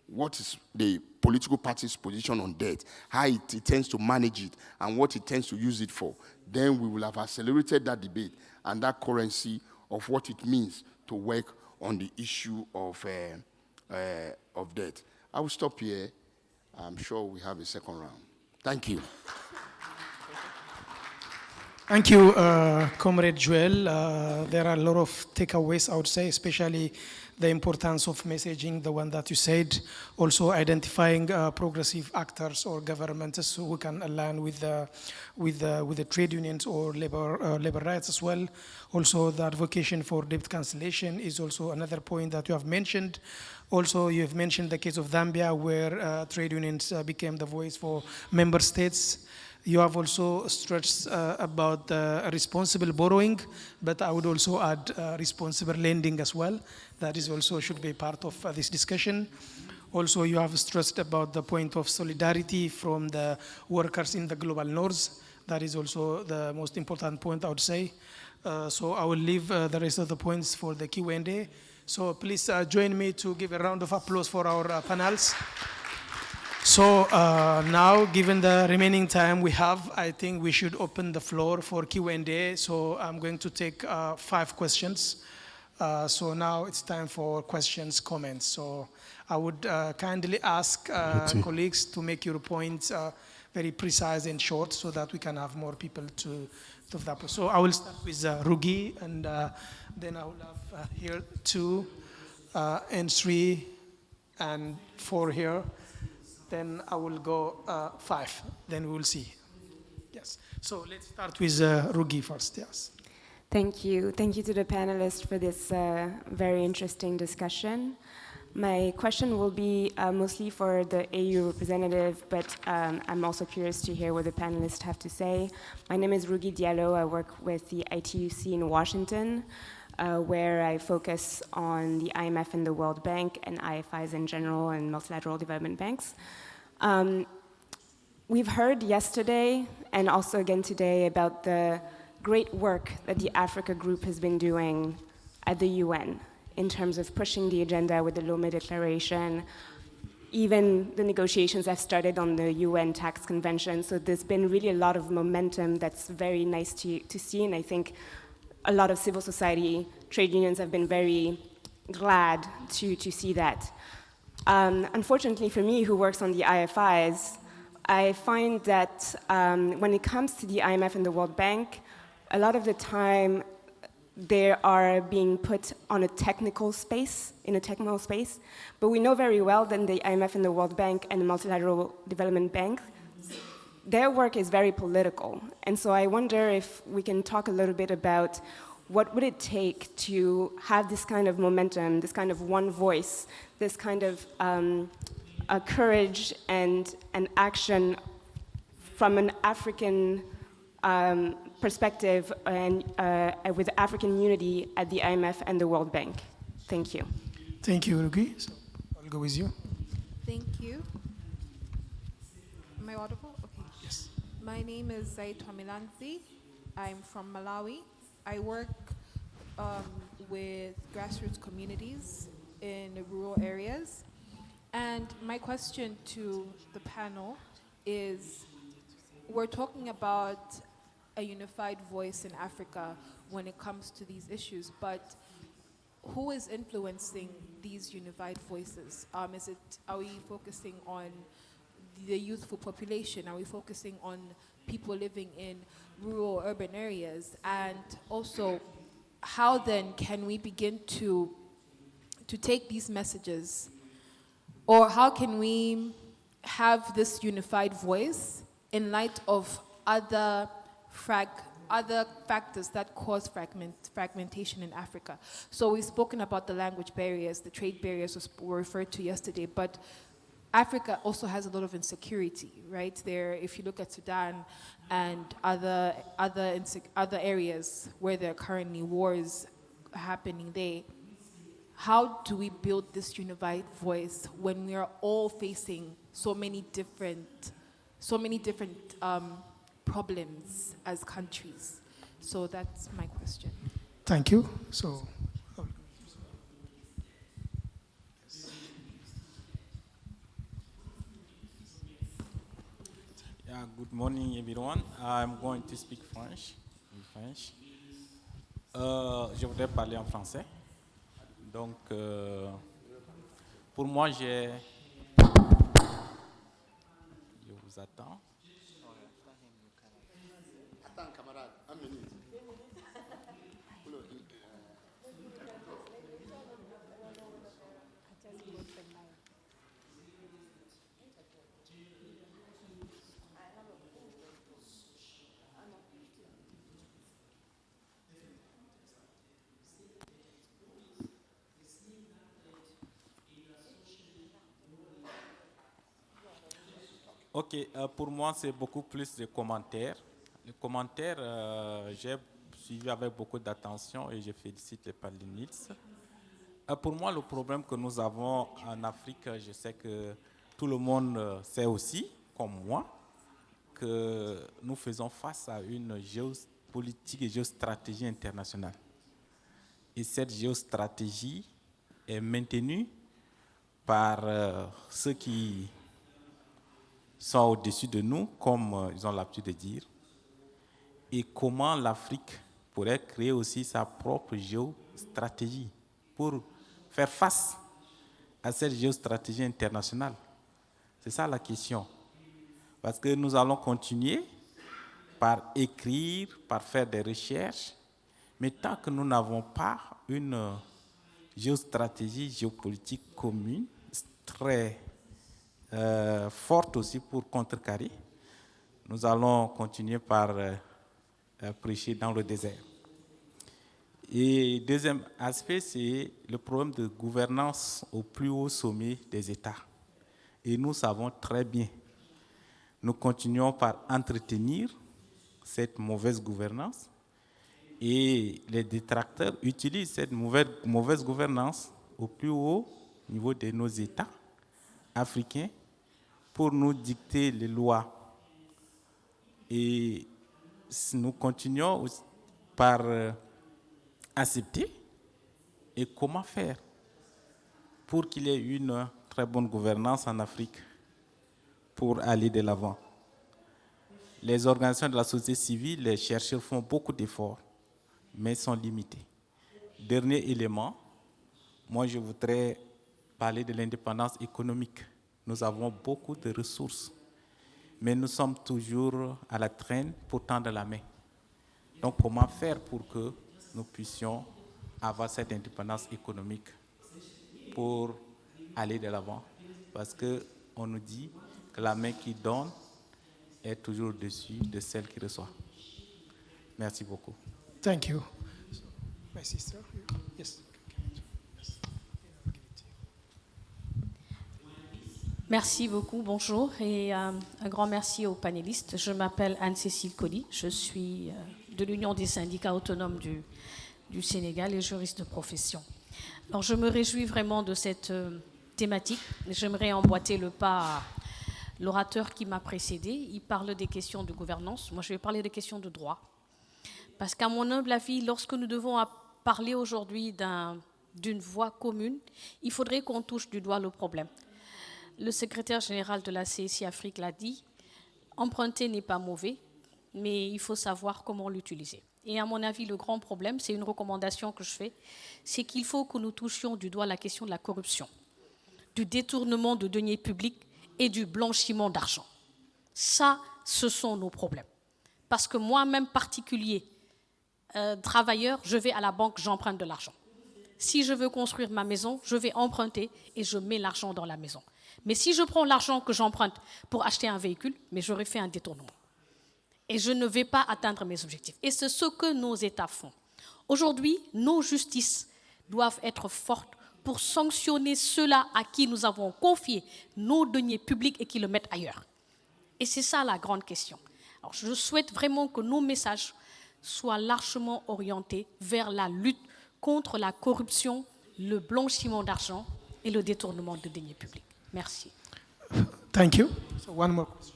E: What is the political party's position on debt? How it tends to manage it and what it tends to use it for. Then we will have accelerated that debate and that currency of what it means to work on the issue of debt. I will stop here. I'm sure we have a second round. Thank you.
A: Thank you, Comrade Joel. There are a lot of takeaways, I would say, especially the importance of messaging, the one that you said, also identifying progressive actors or governments who can align with the trade unions or labor rights as well. Also, the advocacy for debt cancellation is also another point that you have mentioned. Also, you have mentioned the case of Zambia, where trade unions became the voice for member states. You have also stressed about responsible borrowing, but I would also add responsible lending as well. That is also should be part of this discussion. Also, you have stressed about the point of solidarity from the workers in the global north. That is also the most important point, I would say. So I will leave the rest of the points for the Q&A. So please join me to give a round of applause for our panels. So now, given the remaining time we have, I think we should open the floor for Q&A. So I'm going to take 5 questions. So now it's time for questions, comments. So I would kindly ask colleagues to make your points very precise and short so that we can have more people to that. So I will start with Rugi, and then I will have here 2 and 3 and 4 here. Then I will go 5, then we will see. Yes, so let's start with Rugi first, yes.
F: Thank you. Thank you to the panelists for this very interesting discussion. My question will be mostly for the AU representative, but I'm also curious to hear what the panelists have to say. My name is Rugi Diallo. I work with the ITUC in Washington, where I focus on the IMF and the World Bank and IFIs in general and multilateral development banks. We've heard yesterday and also again today about the great work that the Africa Group has been doing at the UN in terms of pushing the agenda with the Lomé Declaration. Even the negotiations have started on the UN Tax Convention, so there's been really a lot of momentum that's very nice to see, and I think a lot of civil society, trade unions have been very glad to see that. Unfortunately for me, who works on the IFIs, I find that when it comes to the IMF and the World Bank, a lot of the time they are being put on a technical space, but we know very well that the IMF and the World Bank and the Multilateral Development Bank, their work is very political. And so I wonder if we can talk a little bit about what would it take to have this kind of momentum, this kind of one voice, this kind of courage and action from an African perspective and with African unity at the IMF and the World Bank. Thank you.
A: Thank you, Rugi. So I'll go with you.
G: Thank you. Am I audible? Okay.
A: Yes.
G: My name is Zaid Tomilanzi. I'm from Malawi. I work with grassroots communities in rural areas. And my question to the panel is, we're talking about a unified voice in Africa when it comes to these issues, but who is influencing these unified voices? Are we focusing on the youthful population? Are we focusing on people living in rural urban areas? And also, how then can we begin to take these messages, or how can we have this unified voice in light of other factors that cause fragmentation in Africa? So we've spoken about the language barriers, the trade barriers were referred to yesterday, but Africa also has a lot of insecurity, right? There, if you look at Sudan and other areas where there are currently wars happening there, how do we build this unified voice when we are all facing so many different problems as countries? So that's my question.
A: Thank you. So.
H: Good morning, everyone. I'm going to speak French. Je voudrais parler en français. Donc, pour moi, je vous attends.
E: Attends, camarade, un minute.
H: Ok, pour moi, c'est beaucoup plus de commentaires. Les commentaires, j'ai suivi avec beaucoup d'attention et je félicite les panélistes. Pour moi, le problème que nous avons en Afrique, je sais que tout le monde sait aussi, comme moi, que nous faisons face à une géopolitique et géostratégie internationale. Et cette géostratégie est maintenue par ceux qui sont au-dessus de nous, comme ils ont l'habitude de dire, et comment l'Afrique pourrait créer aussi sa propre géostratégie pour faire face à cette géostratégie internationale. C'est ça la question. Parce que nous allons continuer par écrire, par faire des recherches, mais tant que nous n'avons pas une géostratégie géopolitique commune, très forte aussi pour contrecarrer, nous allons continuer par prêcher dans le désert. Et deuxième aspect, c'est le problème de gouvernance au plus haut sommet des États. Et nous savons très bien, nous continuons par entretenir cette mauvaise gouvernance et les détracteurs utilisent cette mauvaise gouvernance au plus haut niveau de nos États africains pour nous dicter les lois. Et nous continuons par accepter. Et comment faire pour qu'il y ait une très bonne gouvernance en Afrique pour aller de l'avant? Les organisations de la société civile, les chercheurs font beaucoup d'efforts, mais sont limités. Dernier élément, moi je voudrais parler de l'indépendance économique. Nous avons beaucoup de ressources, mais nous sommes toujours à la traîne pour tendre la main. Donc comment faire pour que nous puissions avoir cette indépendance économique pour aller de l'avant? Parce qu'on nous dit que la main qui donne est toujours au-dessus de celle qui reçoit. Merci beaucoup.
A: Thank you. My sister, yes.
I: Merci beaucoup, bonjour, et un grand merci aux panélistes. Je m'appelle Anne-Cécile Colly, je suis de l'Union des syndicats autonomes du Sénégal et juriste de profession. Alors, je me réjouis vraiment de cette thématique. J'aimerais emboîter le pas à l'orateur qui m'a précédé. Il parle des questions de gouvernance. Moi, je vais parler des questions de droit. Parce qu'à mon humble avis, lorsque nous devons parler aujourd'hui d'une voie commune, il faudrait qu'on touche du doigt le problème. Le secrétaire général de la CSI Afrique l'a dit, emprunter n'est pas mauvais, mais il faut savoir comment l'utiliser. Et à mon avis, le grand problème, c'est une recommandation que je fais, c'est qu'il faut que nous touchions du doigt la question de la corruption, du détournement de deniers publics et du blanchiment d'argent. Ça, ce sont nos problèmes. Parce que moi-même, particulier, travailleur, je vais à la banque, j'emprunte de l'argent. Si je veux construire ma maison, je vais emprunter et je mets l'argent dans la maison. Mais si je prends l'argent que j'emprunte pour acheter un véhicule, mais j'aurais fait un détournement. Et je ne vais pas atteindre mes objectifs. Et c'est ce que nos États font. Aujourd'hui, nos justices doivent être fortes pour sanctionner ceux-là à qui nous avons confié nos deniers publics et qui le mettent ailleurs. Et c'est ça la grande question. Alors, je souhaite vraiment que nos messages soient largement orientés vers la lutte contre la corruption, le blanchiment d'argent et le détournement de deniers publics. Merci.
A: Thank you. So one more question.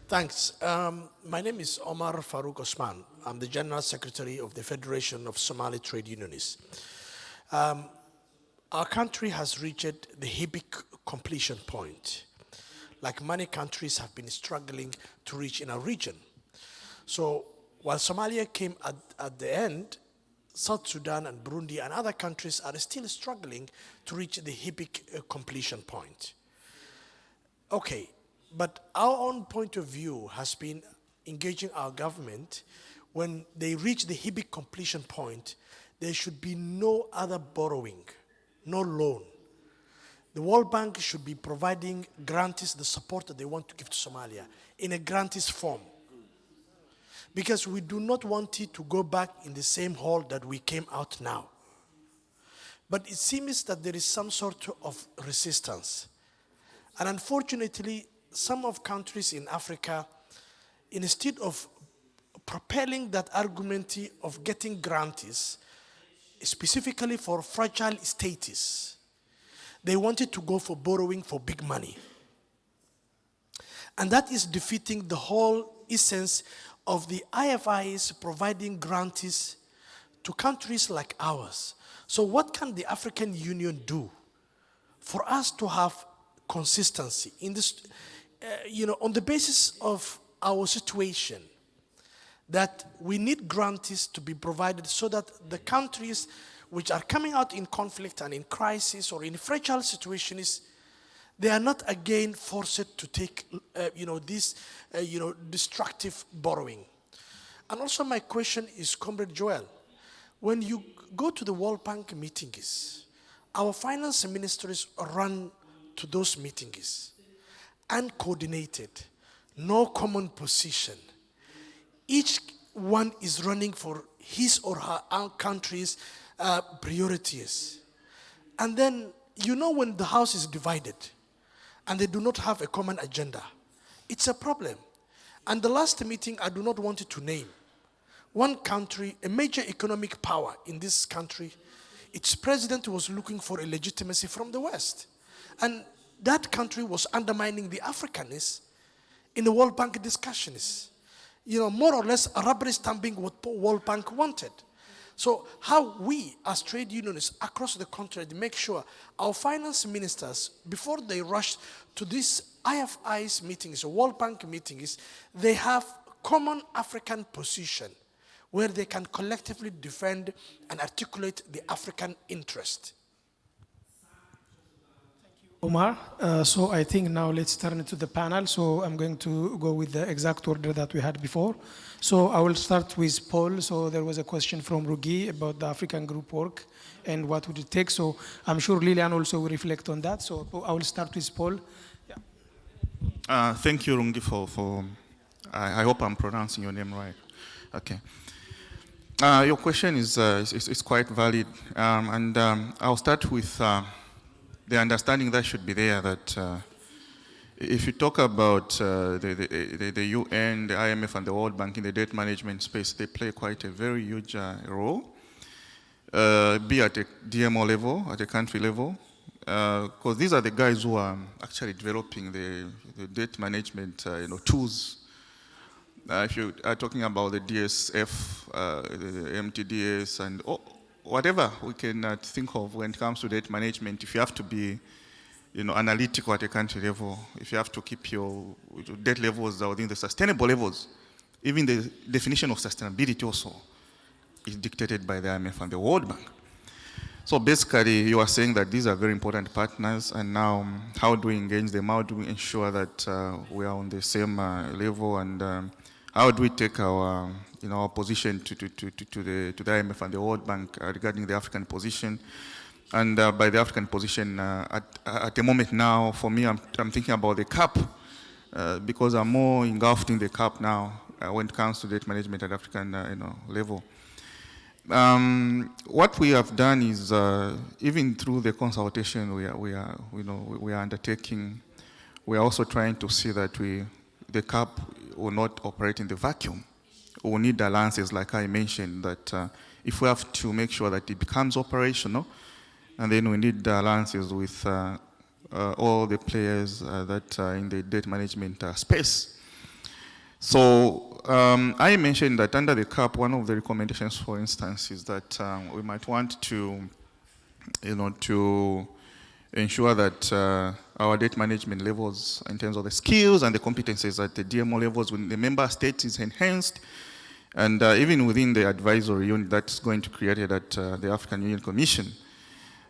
J: Thanks. My name is Omar Farouk Osman. I'm the General Secretary of the Federation of Somali Trade Unionists. Our country has reached the HIPIC completion point, like many countries have been struggling to reach in our region. So while Somalia came at the end, South Sudan and Burundi and other countries are still struggling to reach the HIPIC completion point. Okay, But our own point of view has been engaging our government. When they reach the HIBIC completion point, there should be no other borrowing, no loan. The World Bank should be providing grantees the support that they want to give to Somalia in a grantees form. Because we do not want it to go back in the same hole that we came out now. But it seems that there is some sort of resistance. And unfortunately, some of countries in Africa, instead of propelling that argument of getting grantees, specifically for fragile states, they wanted to go for borrowing for big money. And that is defeating the whole essence of the IFIs providing grantees to countries like ours. So what can the African Union do for us to have consistency in this, on the basis of our situation, that we need grantees to be provided so that the countries which are coming out in conflict and in crisis or in fragile situations, they are not again forced to take, this, destructive borrowing. And also my question is, Comrade Joel, when you go to the World Bank meetings, our finance ministers run to those meetings, uncoordinated, no common position. Each one is running for his or her own country's priorities. And then, when the house is divided and they do not have a common agenda, it's a problem. And the last meeting, I do not want it to name, one country, a major economic power in this country, its president was looking for a legitimacy from the West. And that country was undermining the Africanists in the World Bank discussions. More or less rubber stamping what World Bank wanted. So how we as trade unionists across the continent make sure our finance ministers, before they rush to these IFIs meetings or World Bank meetings, they have common African position where they can collectively defend and articulate the African interest.
A: Omar, so I think now let's turn to the panel. So I'm going to go with the exact order that we had before. So I will start with Paul. So there was a question from Rugi about the African group work and what would it take. So I'm sure Lilian also will reflect on that. So I will start with Paul.
B: Yeah. Thank you, Rungi, for I hope I'm pronouncing your name right. Okay. Your question is quite valid. I'll start with the understanding that should be there that if you talk about the UN, the IMF, and the World Bank in the debt management space, they play quite a very huge role, be at a DMO level, at a country level, because these are the guys who are actually developing the debt management tools. If you are talking about the DSF, the MTDS, and whatever we can think of when it comes to debt management, if you have to be analytical at a country level, if you have to keep your debt levels within the sustainable levels, even the definition of sustainability also is dictated by the IMF and the World Bank. So basically, you are saying that these are very important partners, and now how do we engage them? How do we ensure that we are on the same level, and how do we take our our position to the IMF and the World Bank regarding the African position? And by the African position, at the moment now, for me, I'm thinking about the CAP, because I'm more engulfed in the CAP now when it comes to debt management at African level. What we have done is, even through the consultation we are undertaking, we are also trying to see that the CAP will not operate in the vacuum. We will need alliances, like I mentioned, that if we have to make sure that it becomes operational, and then we need alliances with all the players that are in the debt management space. So I mentioned that under the CAP, one of the recommendations, for instance, is that we might want to, to ensure that our debt management levels in terms of the skills and the competencies at the DMO levels within the member states is enhanced. And even within the advisory unit that's going to be created at the African Union Commission,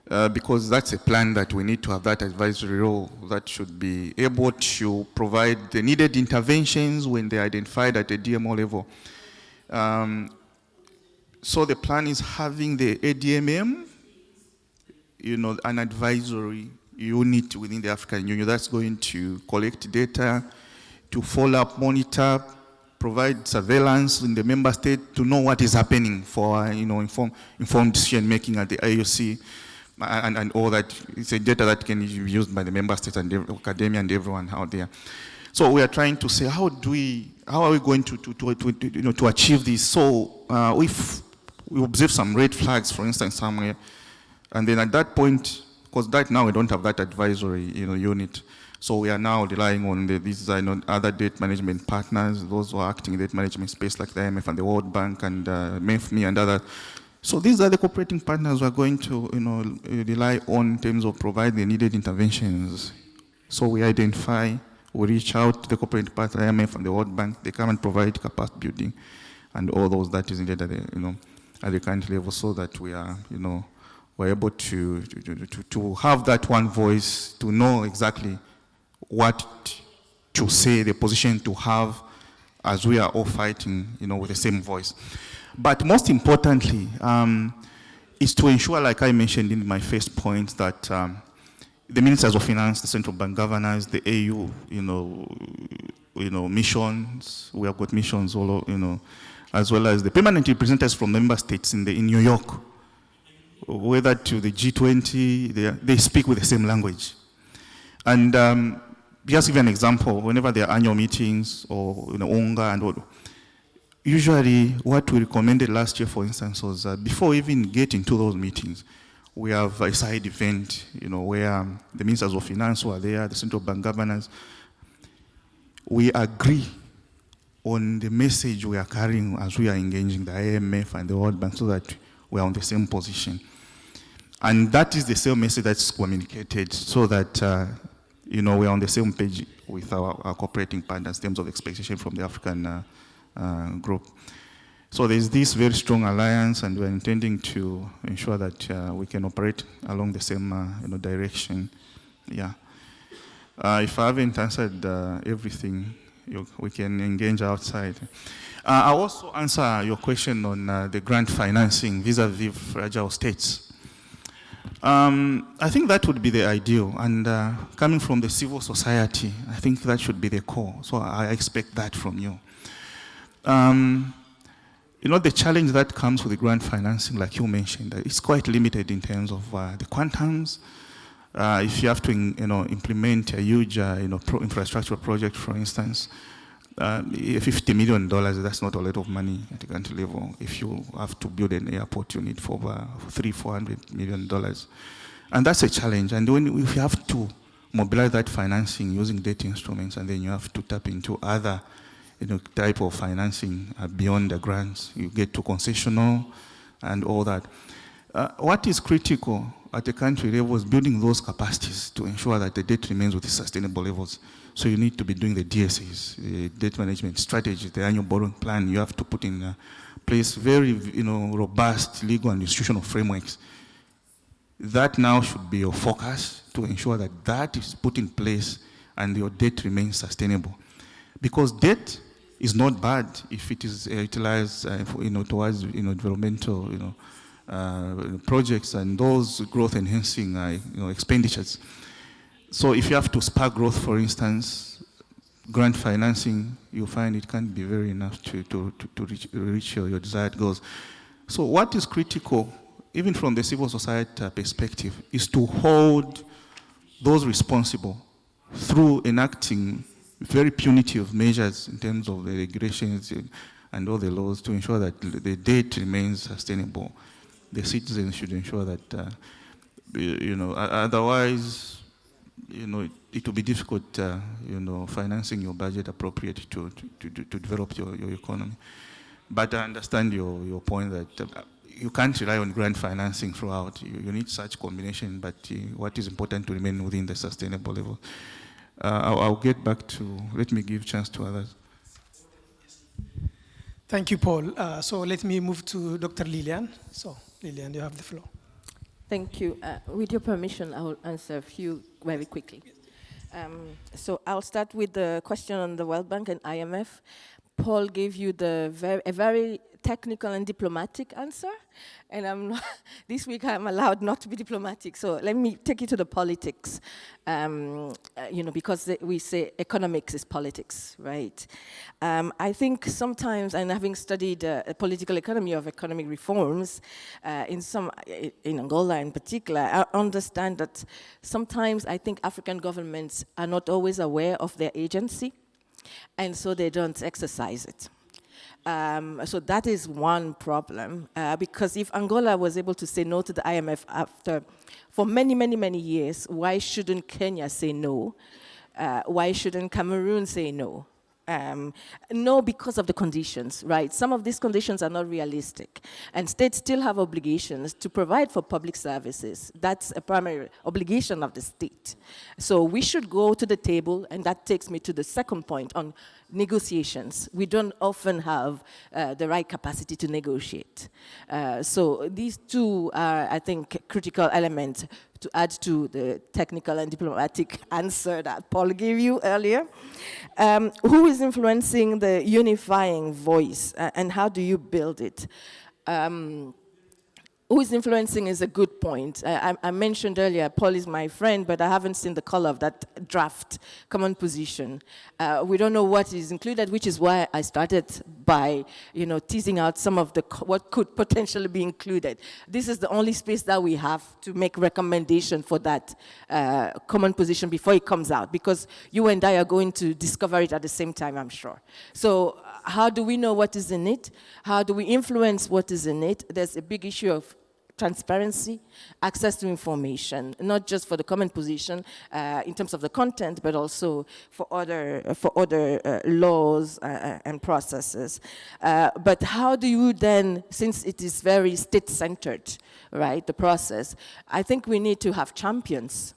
B: because that's a plan that we need to have that advisory role that should be able to provide the needed interventions when they're identified at the DMO level. So the plan is having the ADMM, an advisory unit within the African Union that's going to collect data, to follow up, monitor, provide surveillance in the member state to know what is happening for informed decision making at the IOC and all that. It's a data that can be used by the member states and academia and everyone out there. So we are trying to say, how are we going to achieve this? So if we observe some red flags, for instance, somewhere, and then at that point, because right now we don't have that advisory unit, so we are now relying on these other debt management partners, those who are acting in debt management space like the IMF and the World Bank and MEFMI and others. So these are the cooperating partners we are going to rely on in terms of providing the needed interventions. So we identify, we reach out to the cooperating partners, IMF and the World Bank, they come and provide capacity building and all those that is needed at the country level, so that we are, we're able to have that one voice, to know exactly what to say, the position to have, as we are all fighting, with the same voice. But most importantly, is to ensure, like I mentioned in my first point, that the ministers of finance, the central bank governors, the AU, missions, we have got missions all over, as well as the permanent representatives from member states in New York, whether to the G20, they speak with the same language. And just give an example, whenever there are annual meetings or UNGA and all, usually what we recommended last year, for instance, was before even getting to those meetings, we have a side event, where the ministers of finance who are there, the central bank governors, we agree on the message we are carrying as we are engaging the IMF and the World Bank, so that we are on the same position. And that is the same message that's communicated, so that we are on the same page with our cooperating partners in terms of expectation from the African group. So there's this very strong alliance, and we're intending to ensure that we can operate along the same direction. Yeah. If I haven't answered everything, we can engage outside. I'll also answer your question on the grant financing vis-a-vis fragile states. I think that would be the ideal, and coming from the civil society, I think that should be the core. So I expect that from you. The challenge that comes with the grant financing, like you mentioned, it's quite limited in terms of the quantums. If you have to, implement a huge, infrastructure project, for instance, $50 million, that's not a lot of money at the country level. If you have to build an airport, you need for over $300-400 million. And that's a challenge. And if you have to mobilize that financing using debt instruments, and then you have to tap into other type of financing beyond the grants, you get to concessional and all that. What is critical at the country level is building those capacities to ensure that the debt remains with sustainable levels. So you need to be doing the DSAs, the debt management strategy, the annual borrowing plan. You have to put in place very robust legal and institutional frameworks. That now should be your focus, to ensure that that is put in place and your debt remains sustainable. Because debt is not bad if it is utilized towards developmental projects and those growth enhancing expenditures. So if you have to spark growth, for instance, grant financing, you find it can't be very enough to reach your desired goals. So what is critical, even from the civil society perspective, is to hold those responsible through enacting very punitive measures in terms of the regulations and all the laws, to ensure that the debt remains sustainable. The citizens should ensure that, otherwise, it will be difficult, financing your budget appropriate to develop your economy. But I understand your point that you can't rely on grant financing throughout. You need such combination, but what is important to remain within the sustainable level. I'll get back to, let me give chance to others.
A: Thank you, Paul. So let me move to Dr. Lillian. So, Lillian, you have the floor.
C: Thank you. With your permission, I will answer a few very quickly. So I'll start with the question on the World Bank and IMF. Paul gave you a very technical and diplomatic answer, and this week I'm allowed not to be diplomatic. So let me take you to the politics, because we say economics is politics, right? I think sometimes, and having studied political economy of economic reforms in Angola in particular, I understand that sometimes I think African governments are not always aware of their agency, and so they don't exercise it. So that is one problem, because if Angola was able to say no to the IMF for many, many, many years, why shouldn't Kenya say no? Why shouldn't Cameroon say no? No, because of the conditions, right? Some of these conditions are not realistic, and states still have obligations to provide for public services. That's a primary obligation of the state. So we should go to the table, and that takes me to the second point on negotiations. We don't often have the right capacity to negotiate. So these two are, I think, critical elements to add to the technical and diplomatic answer that Paul gave you earlier. Who is influencing the unifying voice, and how do you build it? Who is influencing is a good point. I mentioned earlier, Paul is my friend, but I haven't seen the color of that draft common position. We don't know what is included, which is why I started by, teasing out some of what could potentially be included. This is the only space that we have to make recommendation for that common position before it comes out, because you and I are going to discover it at the same time, I'm sure. So how do we know what is in it? How do we influence what is in it? There's a big issue of transparency, access to information, not just for the common position in terms of the content, but also for other laws and processes. But how do you then, since it is very state-centered, right, the process, I think we need to have champions.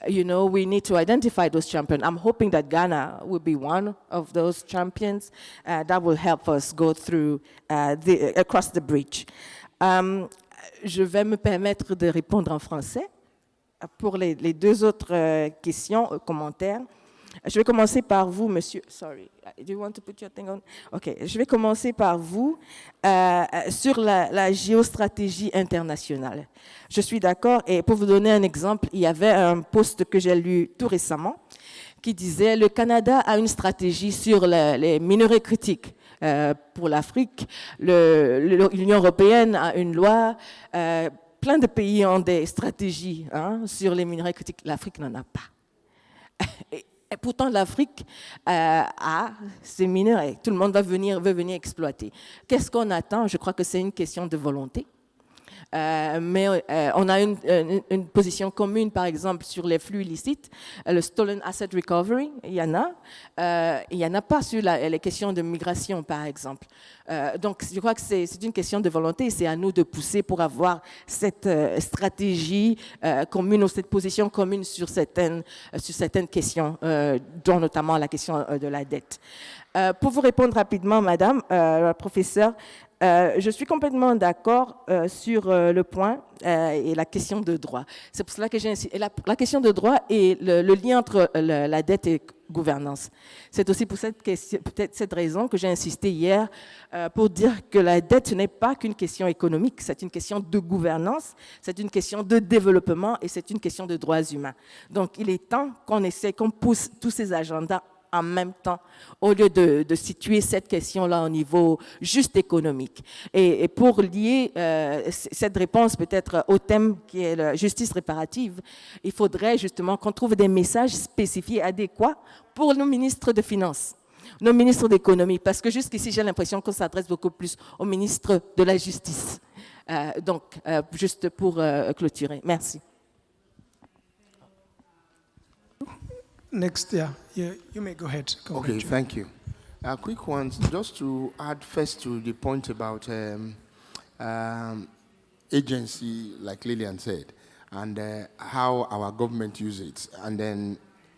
C: We need to identify those champions. I'm hoping that Ghana will be one of those champions that will help us go through across the bridge. Je vais me permettre de répondre en français pour les deux autres questions, commentaires. Je vais commencer par vous, monsieur. Sorry, do you want to put your thing on? OK, je vais commencer par vous sur la géostratégie internationale. Je suis d'accord, et pour vous donner un exemple, il y avait un post que j'ai lu tout récemment qui disait « Le Canada a une stratégie sur les minerais critiques ». Pour l'Afrique, l'Union européenne a une loi, plein de pays ont des stratégies sur les minerais critiques, l'Afrique n'en a pas. Et pourtant, l'Afrique a ces minerais, tout le monde veut venir exploiter. Qu'est-ce qu'on attend? Je crois que c'est une question de volonté. Mais on a une position commune, par exemple, sur les flux illicites, le Stolen Asset Recovery, il y en a pas sur les questions de migration, par exemple. Donc, je crois que c'est une question de volonté, et c'est à nous de pousser pour avoir cette stratégie commune, ou cette position commune sur certaines questions, dont notamment la question de la dette. Pour vous répondre rapidement, madame, professeure, je suis complètement d'accord sur le point et la question de droit. C'est pour cela que j'ai insisté. La question de droit et le lien entre la dette et gouvernance. C'est aussi pour peut-être cette raison que j'ai insisté hier pour dire que la dette n'est pas qu'une question économique, c'est une question de gouvernance, c'est une question de développement et c'est une question de droits humains. Donc il est temps qu'on pousse tous ces agendas en même temps, au lieu de situer cette question-là au niveau juste économique. Et pour lier cette réponse peut-être au thème qui est la justice réparative, il faudrait justement qu'on trouve des messages spécifiés, adéquats pour nos ministres de Finances, nos ministres d'économie, parce que jusqu'ici, j'ai l'impression qu'on s'adresse beaucoup plus aux ministres de la Justice. Donc, juste pour clôturer. Merci.
A: Next, you may go ahead.
E: Okay, thank you. Quick ones, just to add first to the point about agency, like Lillian said, and how our government uses it. And then,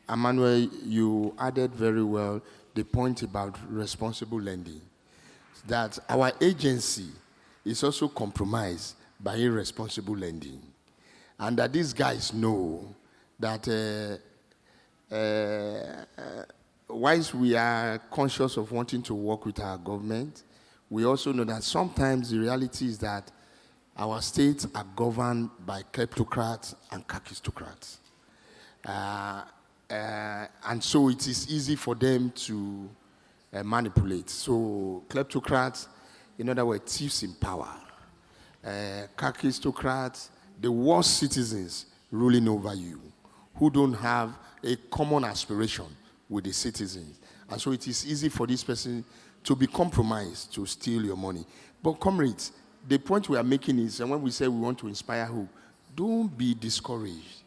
E: Emmanuel, you added very well the point about responsible lending, that our agency is also compromised by irresponsible lending. and that these guys know that whilst we are conscious of wanting to work with our government, we also know that sometimes the reality is that our states are governed by kleptocrats and kakistocrats. And so it is easy for them to manipulate. So kleptocrats, in other words, thieves in power. Kakistocrats, the worst citizens ruling over you, who don't have a common aspiration with the citizens. And so it is easy for this person to be compromised, to steal your money. But comrades, the point we are making is, and when we say we want to inspire hope, don't be discouraged.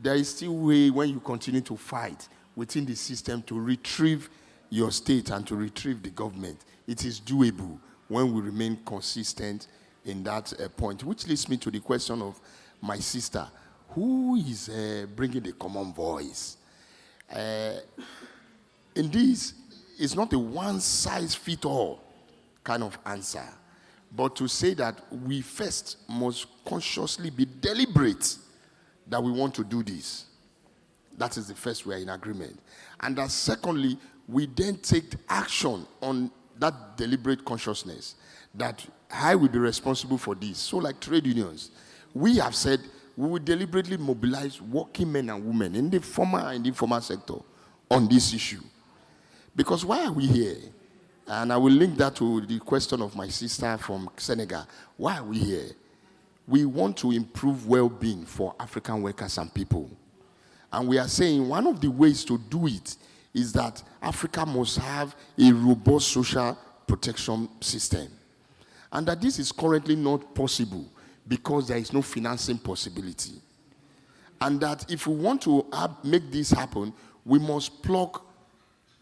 E: There is still a way when you continue to fight within the system to retrieve your state and to retrieve the government. It is doable when we remain consistent in that point, which leads me to the question of my sister. Who is bringing the common voice? In this, it's not a one-size-fits-all kind of answer, but to say that we first must consciously be deliberate that we want to do this. That is the first we are in agreement. And that secondly, we then take action on that deliberate consciousness that I will be responsible for this. So like trade unions, we have said we will deliberately mobilize working men and women in the formal and informal sector on this issue. Because why are we here? And I will link that to the question of my sister from Senegal. Why are we here? We want to improve well-being for African workers and people. And we are saying one of the ways to do it is that Africa must have a robust social protection system. And that this is currently not possible because there is no financing possibility. And that if we want to make this happen, we must plug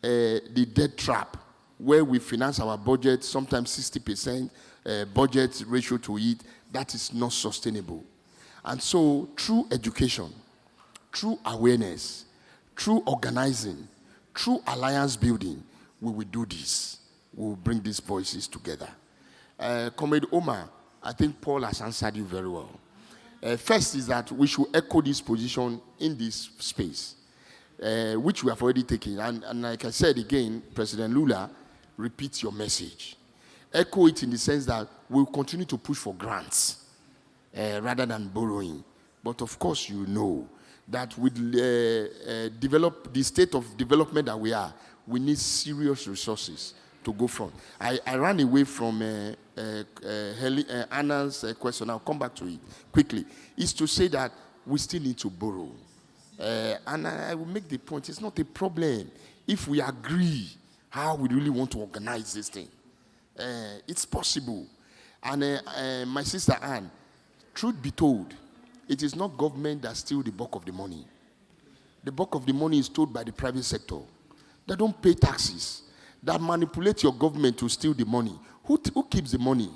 E: the debt trap, where we finance our budget, sometimes 60% budget ratio to it. That is not sustainable. And so through education, through awareness, through organizing, through alliance building, we will do this. We will bring these voices together. Comrade Omar, I think Paul has answered you very well. First is that we should echo this position in this space, which we have already taken. And like I said again, President Lula repeats your message. Echo it in the sense that we'll continue to push for grants rather than borrowing. But of course, you know that with the state of development that we are, we need serious resources to go from. I ran away from Anna's question. I'll come back to it quickly. Is to say that we still need to borrow. And I will make the point, it's not a problem if we agree how we really want to organize this thing. It's possible. And my sister Anne, truth be told, it is not government that steals the bulk of the money. The bulk of the money is stolen by the private sector. They don't pay taxes. That manipulate your government to steal the money. Who keeps the money?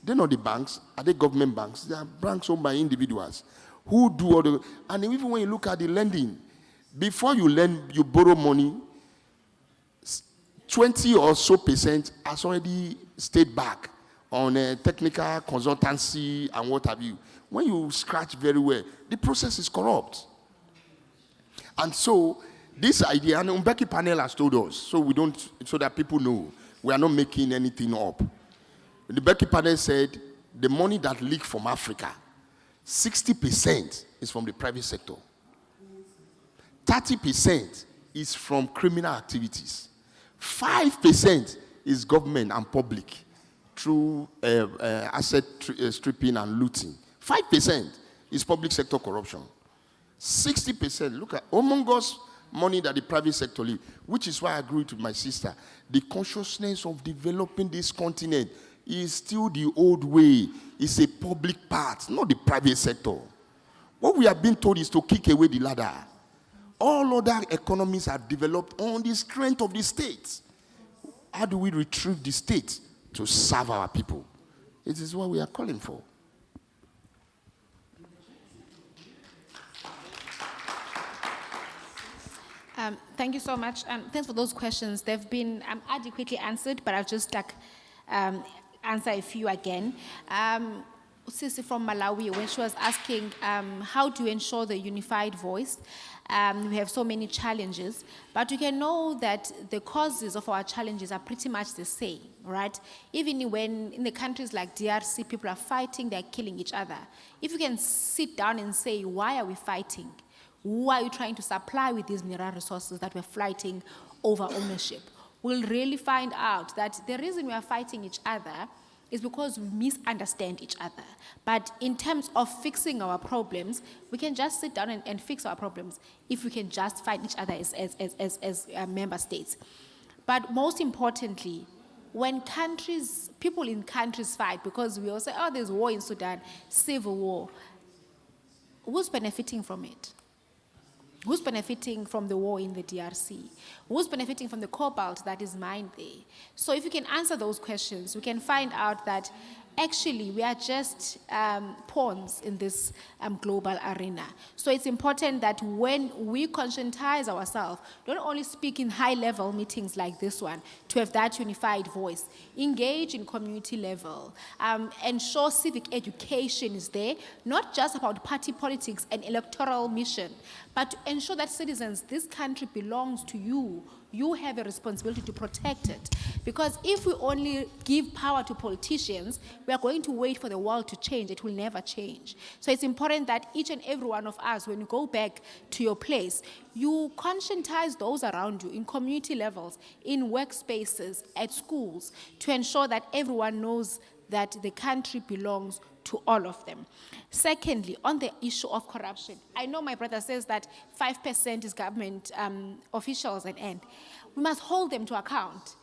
E: They're not the banks. Are they government banks? They are banks owned by individuals. Who do all the... And even when you look at the lending, before you lend, you borrow money, 20 or so % has already stayed back on technical consultancy and what have you. When you scratch very well, the process is corrupt. And so this idea, and Mbeki panel has told us, so that people know, we are not making anything up. The Mbeki panel said the money that leaked from Africa, 60% is from the private sector. 30% is from criminal activities. 5% is government and public through asset stripping and looting. 5% is public sector corruption. 60%, look at humongous money that the private sector leaves, which is why I agree with my sister. The consciousness of developing this continent is still the old way. It's a public part, not the private sector. What we have been told is to kick away the ladder. All other economies are developed on the strength of the state. How do we retrieve the state to serve our people? It is what we are calling for.
D: Thank you so much. Thanks for those questions. They've been adequately answered, but I'll just answer a few again. Sisi from Malawi, when she was asking how to ensure the unified voice. We have so many challenges, but we can know that the causes of our challenges are pretty much the same, right? Even when in the countries like DRC, people are fighting, they're killing each other. If you can sit down and say, why are we fighting? Who are you trying to supply with these mineral resources that we're fighting over ownership? We'll really find out that the reason we are fighting each other is because we misunderstand each other. But in terms of fixing our problems, we can just sit down and fix our problems if we can just fight each other as member states. But most importantly, when people in countries fight, because we all say, oh, there's war in Sudan, civil war, who's benefiting from it? Who's benefiting from the war in the DRC? Who's benefiting from the cobalt that is mined there? So if you can answer those questions, we can find out that actually we are just pawns in this global arena. So it's important that when we conscientize ourselves, don't only speak in high-level meetings like this one, to have that unified voice, engage in community level, ensure civic education is there, not just about party politics and electoral mission, but to ensure that citizens, this country belongs to you. You have a responsibility to protect it. Because if we only give power to politicians, we are going to wait for the world to change. It will never change. So it's important that each and every one of us, when you go back to your place, you conscientize those around you in community levels, in workspaces, at schools, to ensure that everyone knows that the country belongs to all of them. Secondly, on the issue of corruption, I know my brother says that 5% is government officials and we must hold them to account.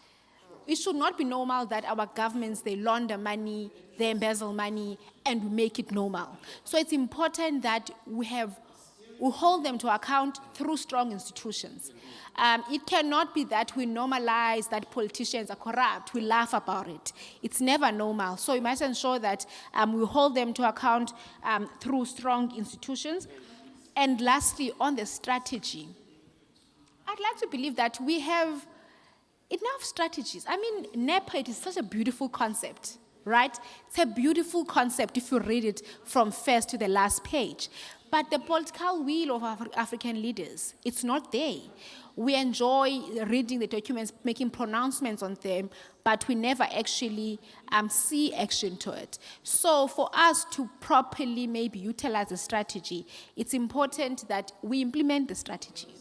D: It should not be normal that our governments, they launder money, they embezzle money, and we make it normal. So it's important that we hold them to account through strong institutions. It cannot be that we normalize that politicians are corrupt, we laugh about it. It's never normal. So we must ensure that we hold them to account through strong institutions. And lastly, on the strategy, I'd like to believe that we have enough strategies. I mean, NEPA, it is such a beautiful concept, right? It's a beautiful concept if you read it from first to the last page. But the political will of African leaders, it's not there. We enjoy reading the documents, making pronouncements on them, but we never actually see action to it. So for us to properly maybe utilize the strategy, it's important that we implement the strategy.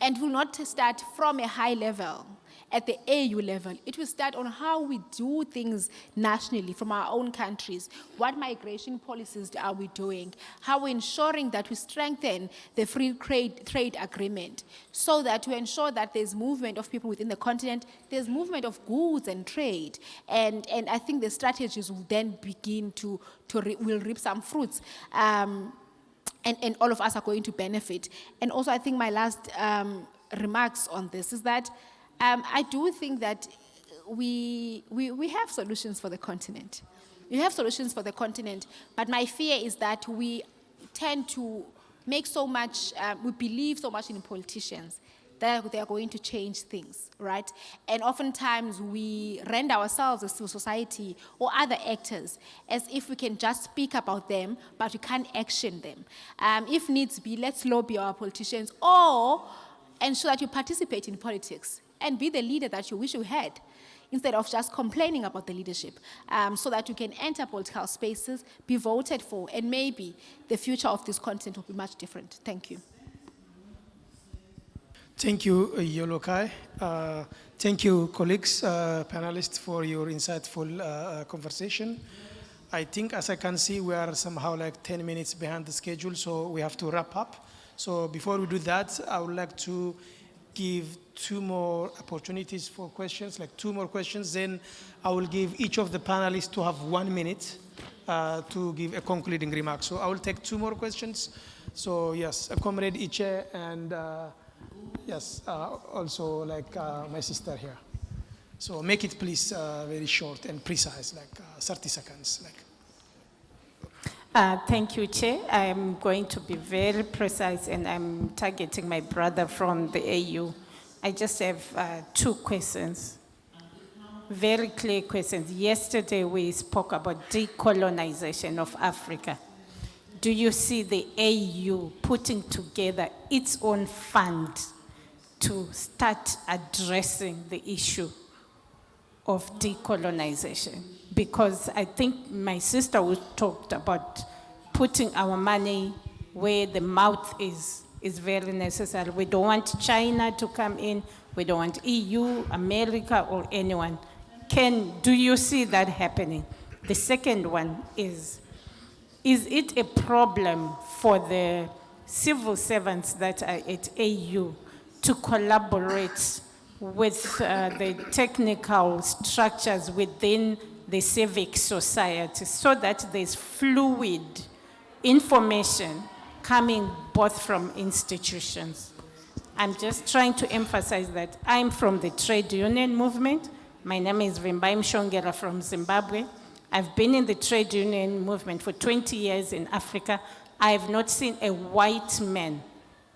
D: And we'll not start from a high level, at the AU level. It will start on how we do things nationally from our own countries. What migration policies are we doing? How we're ensuring that we strengthen the free trade agreement so that we ensure that there's movement of people within the continent, there's movement of goods and trade. And I think the strategies will then begin will reap some fruits. And all of us are going to benefit. And also I think my last remarks on this is that I do think that we have solutions for the continent. We have solutions for the continent, but my fear is that we tend to make so much, we believe so much in politicians that they are going to change things, right? And oftentimes we render ourselves as civil society or other actors as if we can just speak about them, but we can't action them. If needs be, let's lobby our politicians or ensure that you participate in politics and be the leader that you wish you had, instead of just complaining about the leadership, so that you can enter political spaces, be voted for, and maybe the future of this continent will be much different. Thank you.
A: Thank you, Yolokai. Thank you, colleagues, panelists, for your insightful conversation. I think, as I can see, we are somehow like 10 minutes behind the schedule, so we have to wrap up. So before we do that, I would like to give 2 more opportunities for questions, like 2 more questions. Then I will give each of the panelists to have 1 minute to give a concluding remark. So I will take 2 more questions. So yes, Comrade Iche and yes, also like my sister here. So make it please very short and precise, like 30 seconds.
K: Thank you, Chair. I'm going to be very precise, and I'm targeting my brother from the AU. I just have 2 questions. very clear questions. Yesterday we spoke about decolonization of Africa. Do you see the AU putting together its own fund to start addressing the issue of decolonization? Because I think my sister talked about putting our money where the mouth is very necessary. We don't want China to come in. We don't want EU, America, or anyone. Do you see that happening? The second one is it a problem for the civil servants that are at AU to collaborate with the technical structures within the civic society so that there's fluid information coming both from institutions? I'm just trying to emphasize that I'm from the trade union movement. My name is Vimbai Mshongera from Zimbabwe. I've been in the trade union movement for 20 years in Africa. I have not seen a white man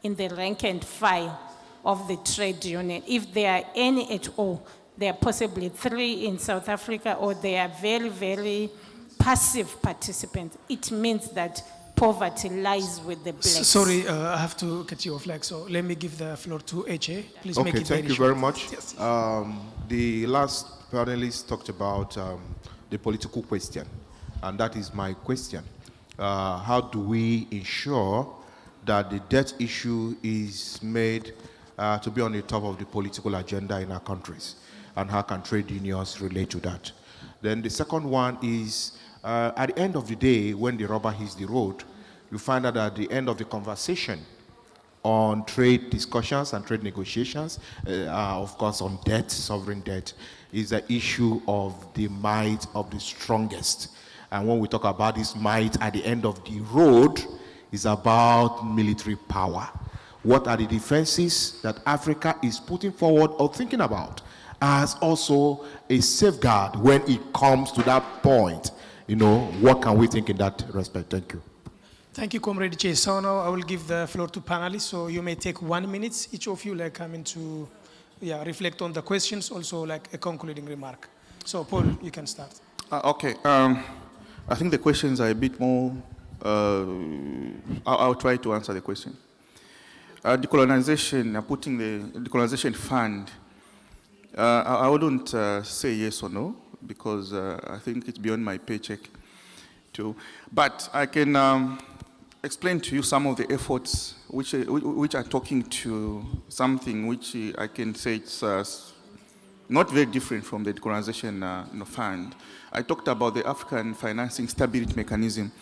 K: in the rank and file of the trade union. If there are any at all, there are possibly 3 in South Africa, or they are very, very passive participants. It means that poverty lies with the blacks.
A: Sorry, I have to cut you off. So let me give the floor to HA. Please make it very short.
L: Okay, thank you very much.
A: Yes.
L: The last panelist talked about the political question, and that is my question. How do we ensure that the debt issue is made to be on the top of the political agenda in our countries, and how can trade unions relate to that? Then the second one is, at the end of the day, when the rubber hits the road, you find out at the end of the conversation on trade discussions and trade negotiations, of course on debt, sovereign debt, is the issue of the might of the strongest. And when we talk about this might at the end of the road, it's about military power. What are the defenses that Africa is putting forward or thinking about as also a safeguard when it comes to that point? What can we think in that respect? Thank you.
A: Thank you, Comrade Che. So now I will give the floor to panelists. So you may take 1 minute, each of you, coming to reflect on the questions, also a concluding remark. So Paul, you can start.
B: Okay. I think the questions are a bit more, I'll try to answer the question. Decolonization, putting the decolonization fund, I wouldn't say yes or no, because I think it's beyond my paycheck too. But I can explain to you some of the efforts which are talking to something which I can say it's not very different from the decolonization fund. I talked about the African Financing Stability Mechanism.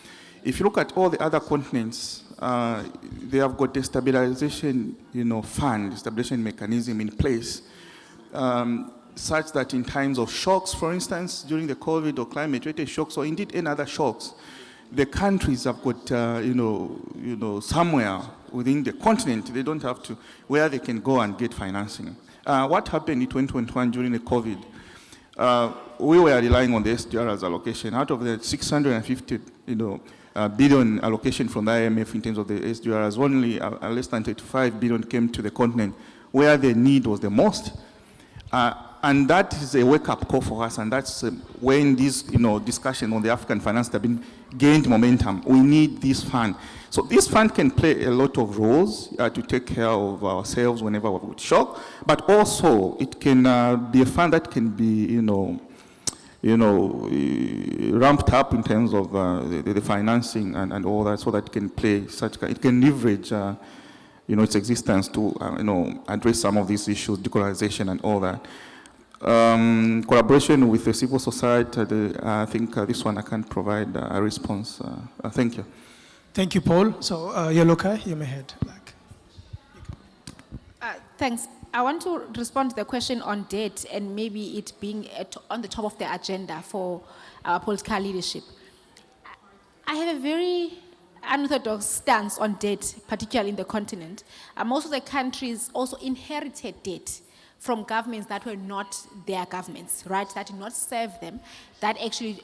B: If you look at all the other continents, they have got a stabilization, fund, stabilization mechanism in place, such that in times of shocks, for instance, during the COVID or climate-related shocks, or indeed any other shocks, the countries have got, somewhere within the continent, they don't have to, where they can go and get financing. What happened in 2021 during the COVID? We were relying on the SDR's allocation. Out of the 650, billion allocation from the IMF in terms of the SDRs, only less than 35 billion came to the continent where the need was the most. And that is a wake-up call for us, and that's when this discussion on the African finance have been gained momentum. We need this fund. So this fund can play a lot of roles to take care of ourselves whenever we're with shock, but also it can be a fund that can be, ramped up in terms of the financing and all that, so that it can play it can leverage, its existence to, address some of these issues, decolonization and all that. Collaboration with the civil society, I think this one I can provide a response. Thank you.
A: Thank you, Paul. So, Yoloka, you may head back.
D: Thanks. I want to respond to the question on debt and maybe it being on the top of the agenda for our political leadership. I have a very unorthodox stance on debt, particularly in the continent. Most of the countries also inherited debt from governments that were not their governments, right? That did not serve them, that actually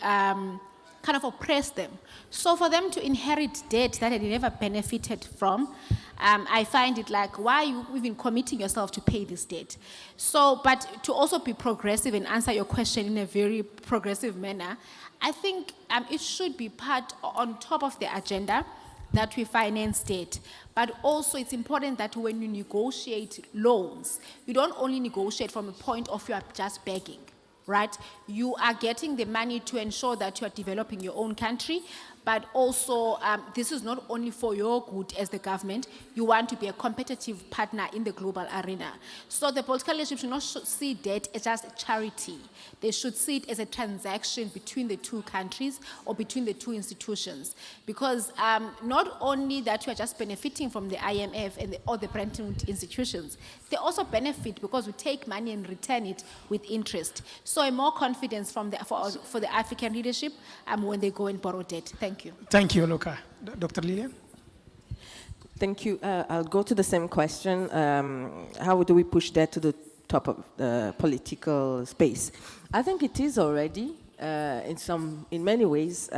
D: kind of oppress them. So for them to inherit debt that they never benefited from, I find it like, why are you even committing yourself to pay this debt? So, but to also be progressive and answer your question in a very progressive manner, I think it should be part on top of the agenda that we finance debt. But also it's important that when you negotiate loans, you don't only negotiate from a point of you are just begging, right? You are getting the money to ensure that you are developing your own country, but also this is not only for your good as the government, you want to be a competitive partner in the global arena. So the political leadership should not see debt as just charity. They should see it as a transaction between the two countries or between the two institutions. Because not only that you are just benefiting from the IMF and all the Bretton Woods institutions, they also benefit because we take money and return it with interest. So a more confidence from for the African leadership when they go and borrow debt. Thank you.
A: Thank you, Luca. Dr. Lillian?
C: Thank you. I'll go to the same question. How do we push that to the top of the political space? I think it is already in many ways.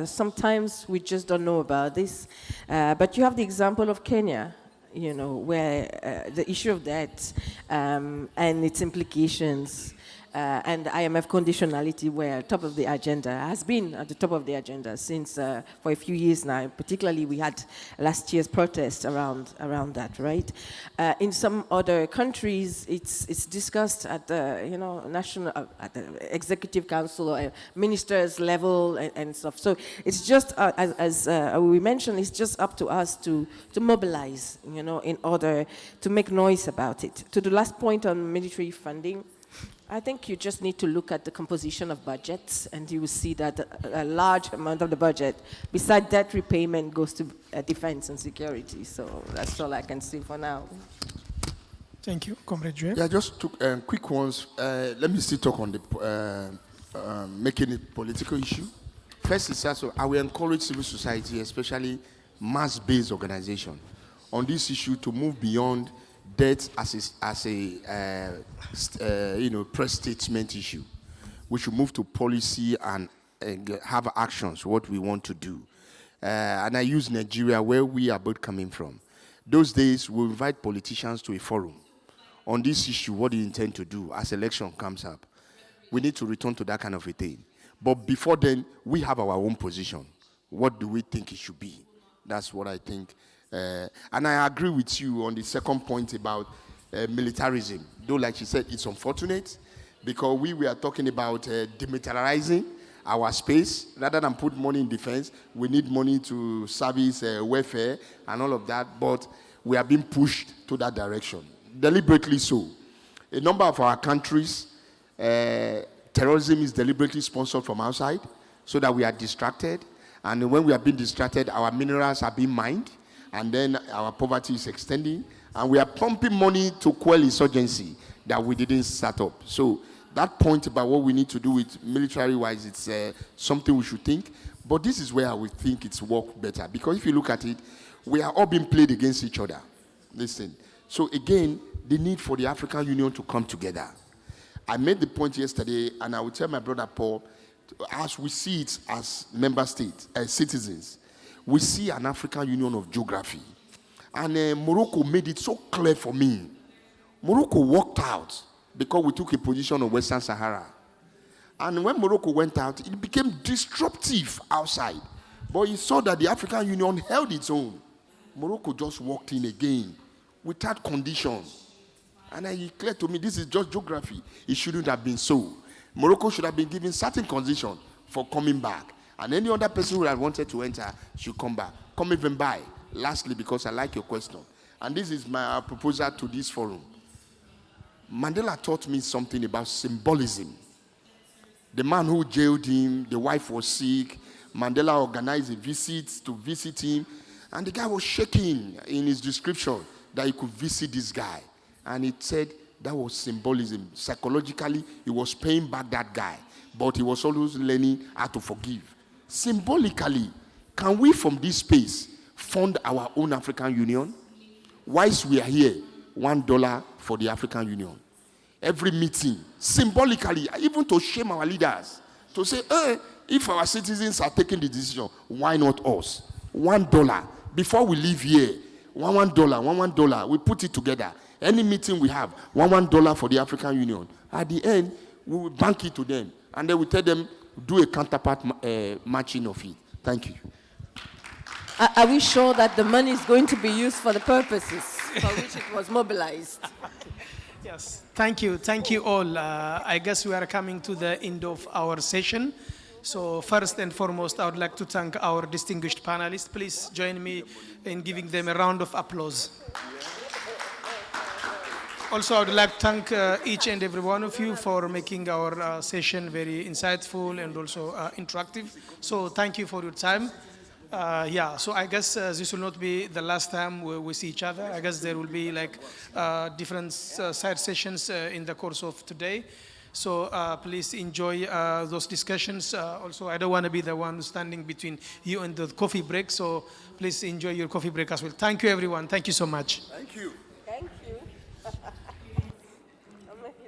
C: Sometimes we just don't know about this. But you have the example of Kenya, you know, where the issue of debt and its implications and IMF conditionality were top of the agenda, has been at the top of the agenda since for a few years now. Particularly, we had last year's protest around that, right? In some other countries, it's discussed at the national, at the executive council or ministers level and stuff. So it's just as we mentioned, it's just up to us to mobilize, in order to make noise about it. To the last point on military funding, I think you just need to look at the composition of budgets, and you will see that a large amount of the budget, besides debt repayment, goes to defense and security. So that's all I can say for now.
A: Thank you. Comrade Joel?
E: Yeah, just two quick ones. Let me still talk on the making it political issue. First is also, I will encourage civil society, especially mass-based organization, on this issue to move beyond debt as a press statement issue. We should move to policy and have actions, what we want to do. And I use Nigeria, where we are both coming from. Those days, we invite politicians to a forum on this issue, what do you intend to do as election comes up. We need to return to that kind of a thing. But before then, we have our own position. What do we think it should be? That's what I think. And I agree with you on the second point about militarism. Though, like she said, it's unfortunate because we were talking about demilitarizing our space. Rather than put money in defense, we need money to service welfare and all of that. But we are being pushed to that direction, deliberately so. A number of our countries, terrorism is deliberately sponsored from outside so that we are distracted. And when we are being distracted, our minerals are being mined. And then our poverty is extending, and we are pumping money to quell insurgency that we didn't start up. So that point about what we need to do with military-wise, it's something we should think. But this is where I would think it's worked better. Because if you look at it, we are all being played against each other. Listen. So again, the need for the African Union to come together. I made the point yesterday, and I will tell my brother Paul, as we see it as member states, as citizens, we see an African Union of geography. And Morocco made it so clear for me. Morocco walked out because we took a position on Western Sahara. And when Morocco went out, it became disruptive outside. But he saw that the African Union held its own. Morocco just walked in again without condition. And he declared to me, this is just geography. It shouldn't have been so. Morocco should have been given certain conditions for coming back. And any other person who had wanted to enter should come back. Come even by. Lastly, because I like your question. And this is my proposal to this forum. Mandela taught me something about symbolism. The man who jailed him, the wife was sick. Mandela organized a visit to visit him. And the guy was shaking in his description that he could visit this guy. And he said that was symbolism. Psychologically, he was paying back that guy. But he was always learning how to forgive. Symbolically, can we from this space fund our own African Union? Whilst we are here, $1 for the African Union. Every meeting, symbolically, even to shame our leaders, to say, If our citizens are taking the decision, why not us? $1. Before we leave here, $1, we put it together. Any meeting we have, $1 for the African Union. At the end, we will bank it to them. And then we tell them, do a counterpart matching of it. Thank you.
C: Are we sure that the money is going to be used for the purposes for which it was mobilized?
A: Yes, thank you all. I guess we are coming to the end of our session. So first and foremost, I would like to thank our distinguished panelists. Please join me in giving them a round of applause. Also, I would like to thank each and every one of you for making our session very insightful and also interactive. So thank you for your time. So I guess this will not be the last time we see each other. I guess there will be like different side sessions in the course of today. So please enjoy those discussions. Also, I don't want to be the one standing between you and the coffee break. So please enjoy your coffee break as well. Thank you, everyone. Thank you so much.
E: Thank you.
C: Thank you.